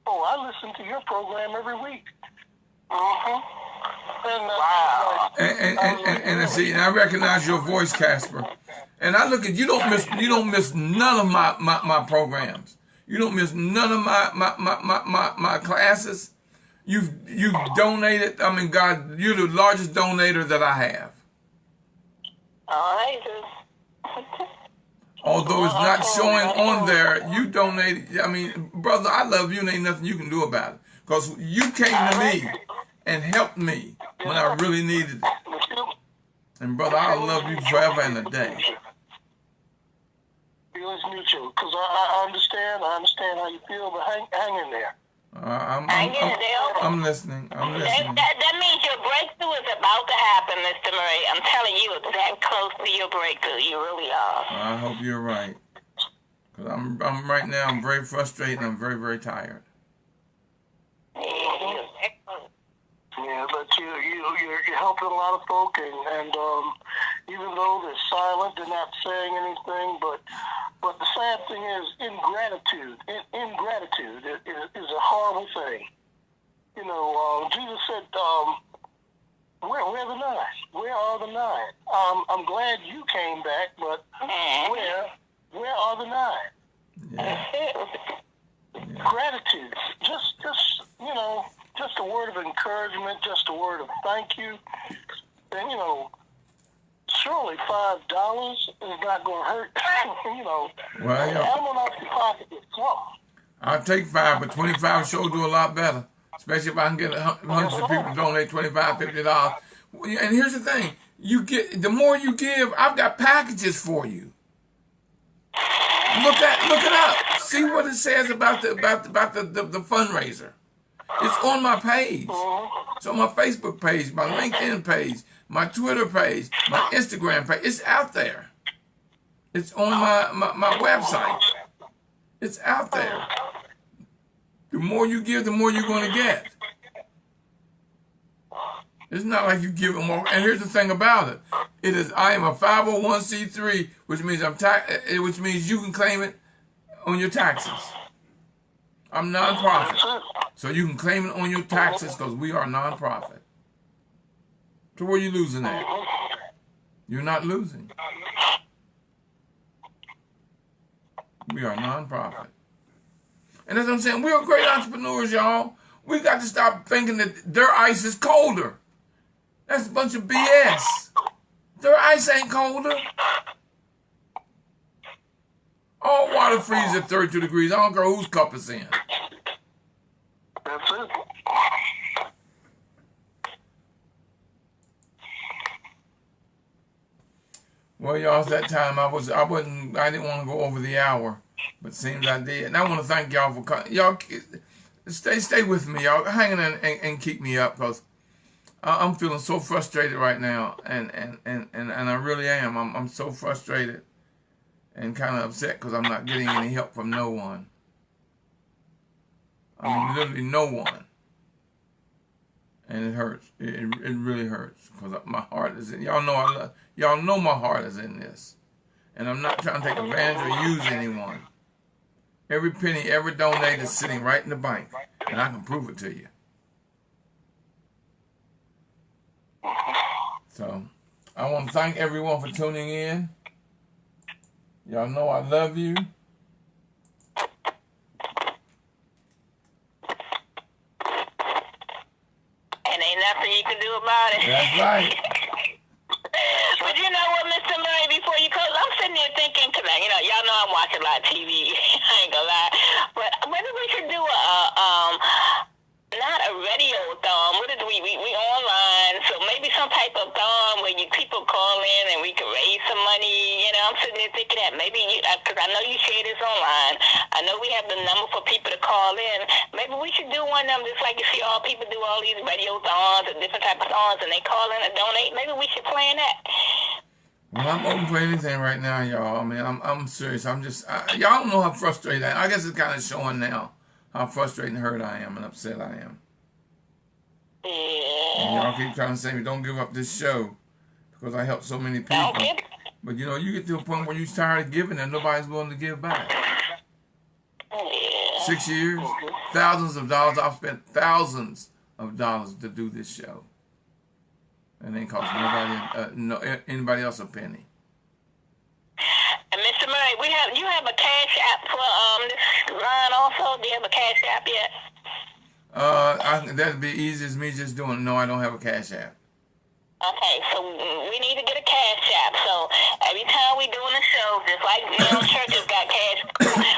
I listen to your program every week. Wow. And I see, and I recognize your voice, Casper. And I look at you. Don't miss none of my programs. You don't miss none of my classes. You've donated. I mean, God, you're the largest donator that I have. All right. Although it's not showing on there, you donated. I mean, brother, I love you, and ain't nothing you can do about it. Because you came to me and helped me when I really needed it. And brother, I'll love you forever and a day. Feelings mutual, because I understand how you feel, but hang in there. I'm listening. That means your breakthrough is about to happen, Mr. Murray. I'm telling you, it's that close to your breakthrough. You really are. I hope you're right. Because I'm right now, I'm very frustrated and I'm very, very tired. Yeah, but you're helping a lot of folk, and even though they're silent, they're not saying anything, but the sad thing is, ingratitude is a horrible thing. Jesus said, where are the 9? Where are the 9? I'm glad you came back, but where are the 9? Yeah. Gratitude, just a word of encouragement, just a word of thank you. And surely $5 is not going to hurt. Well, coming off your pocket is something. I'll take 5, but 25 sure do a lot better. Especially if I can get hundreds of people to donate $25, $50. And here's the thing: the more you give, I've got packages for you. Look it up. See what it says about the fundraiser. It's on my page. It's on my Facebook page, my LinkedIn page, my Twitter page, my Instagram page. It's out there. It's on my website. It's out there. The more you give, the more you're going to get. It's not like you give them more. And here's the thing about it: I am a 501c3, which means you can claim it on your taxes. I'm nonprofit, so you can claim it on your taxes because we are nonprofit. So where are you losing at? You're not losing. We are nonprofit. And that's what I'm saying. We're great entrepreneurs, y'all. We got to stop thinking that their ice is colder. That's a bunch of BS. Their ice ain't colder. All water freezes at 32 degrees. I don't care whose cup it's in. That's it. Well, y'all, it's that time. I didn't want to go over the hour, but it seems I did. And I want to thank y'all for coming. Y'all stay with me, y'all. Hang in and keep me up, because I'm feeling so frustrated right now, and I really am. I'm so frustrated and kind of upset because I'm not getting any help from no one. I mean, literally no one. And it hurts. It really hurts, because my heart is in. Y'all know my heart is in this, and I'm not trying to take advantage or use anyone. Every penny ever donated is sitting right in the bank, and I can prove it to you. So, I want to thank everyone for tuning in. Y'all know I love you. And ain't nothing you can do about it. That's right. But you know what, Mr. Murray, before you close, I'm sitting there thinking, cause y'all know I'm watching a lot of TV. I ain't gonna lie. But maybe we should do not a radio-thon. What is we online, so maybe some type of thon where people call in and we can raise some money. I'm sitting there thinking that maybe because I know you share this online. I know we have the number for people to call in. Maybe we should do one of them, just like you see all people do all these radio-thons and different type of thons, and they call in and donate. Maybe we should plan that. Well, I'm open for anything right now, y'all. I mean, I'm serious. I'm just, y'all don't know how frustrated I am. I guess it's kind of showing now how frustrated and hurt I am and upset I am. Yeah. And y'all keep trying to say, don't give up this show, because I helped so many people. But you get to a point where you're tired of giving and nobody's willing to give back. Yeah. 6 years, thousands of dollars. I've spent thousands of dollars to do this show, and it ain't cost anybody else a penny. And Mr. Murray, you have a cash app for this line also? Do you have a cash app yet? That'd be easy as me just doing. No, I don't have a cash app. Okay, so we need to get a cash app. So every time we doing a show, just like churches got cash.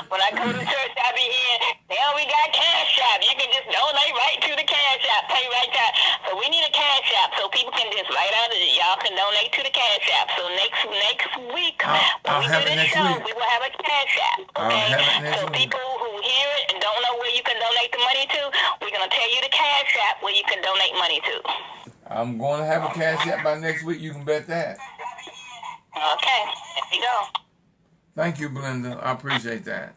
When I go to church, I be here. Now we got cash app. You can just donate right to the cash app, pay right there. So we need a cash app so people can just write out of it. Y'all can donate to the cash app. So next week, when we do this show, we will have a cash app. Okay, so people who hear it and don't know where you can donate the money to, we're gonna tell you the cash app where you can donate money to. I'm going to have a cash app by next week. You can bet that. Okay, there you go. Thank you, Belinda. I appreciate that.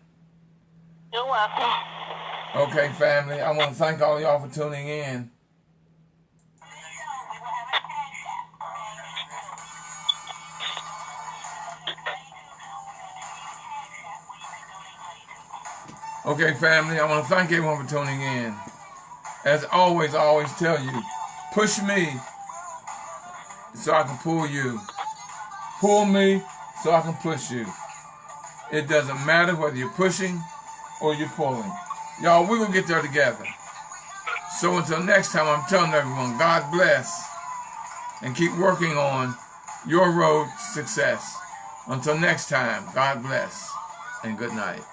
You're welcome. Okay, family. I want to thank all y'all for tuning in. Okay, family. I want to thank everyone for tuning in. As always, I always tell you, push me so I can pull you. Pull me so I can push you. It doesn't matter whether you're pushing or you're pulling. Y'all, we will get there together. So until next time, I'm telling everyone, God bless, and keep working on your road to success. Until next time, God bless, and good night.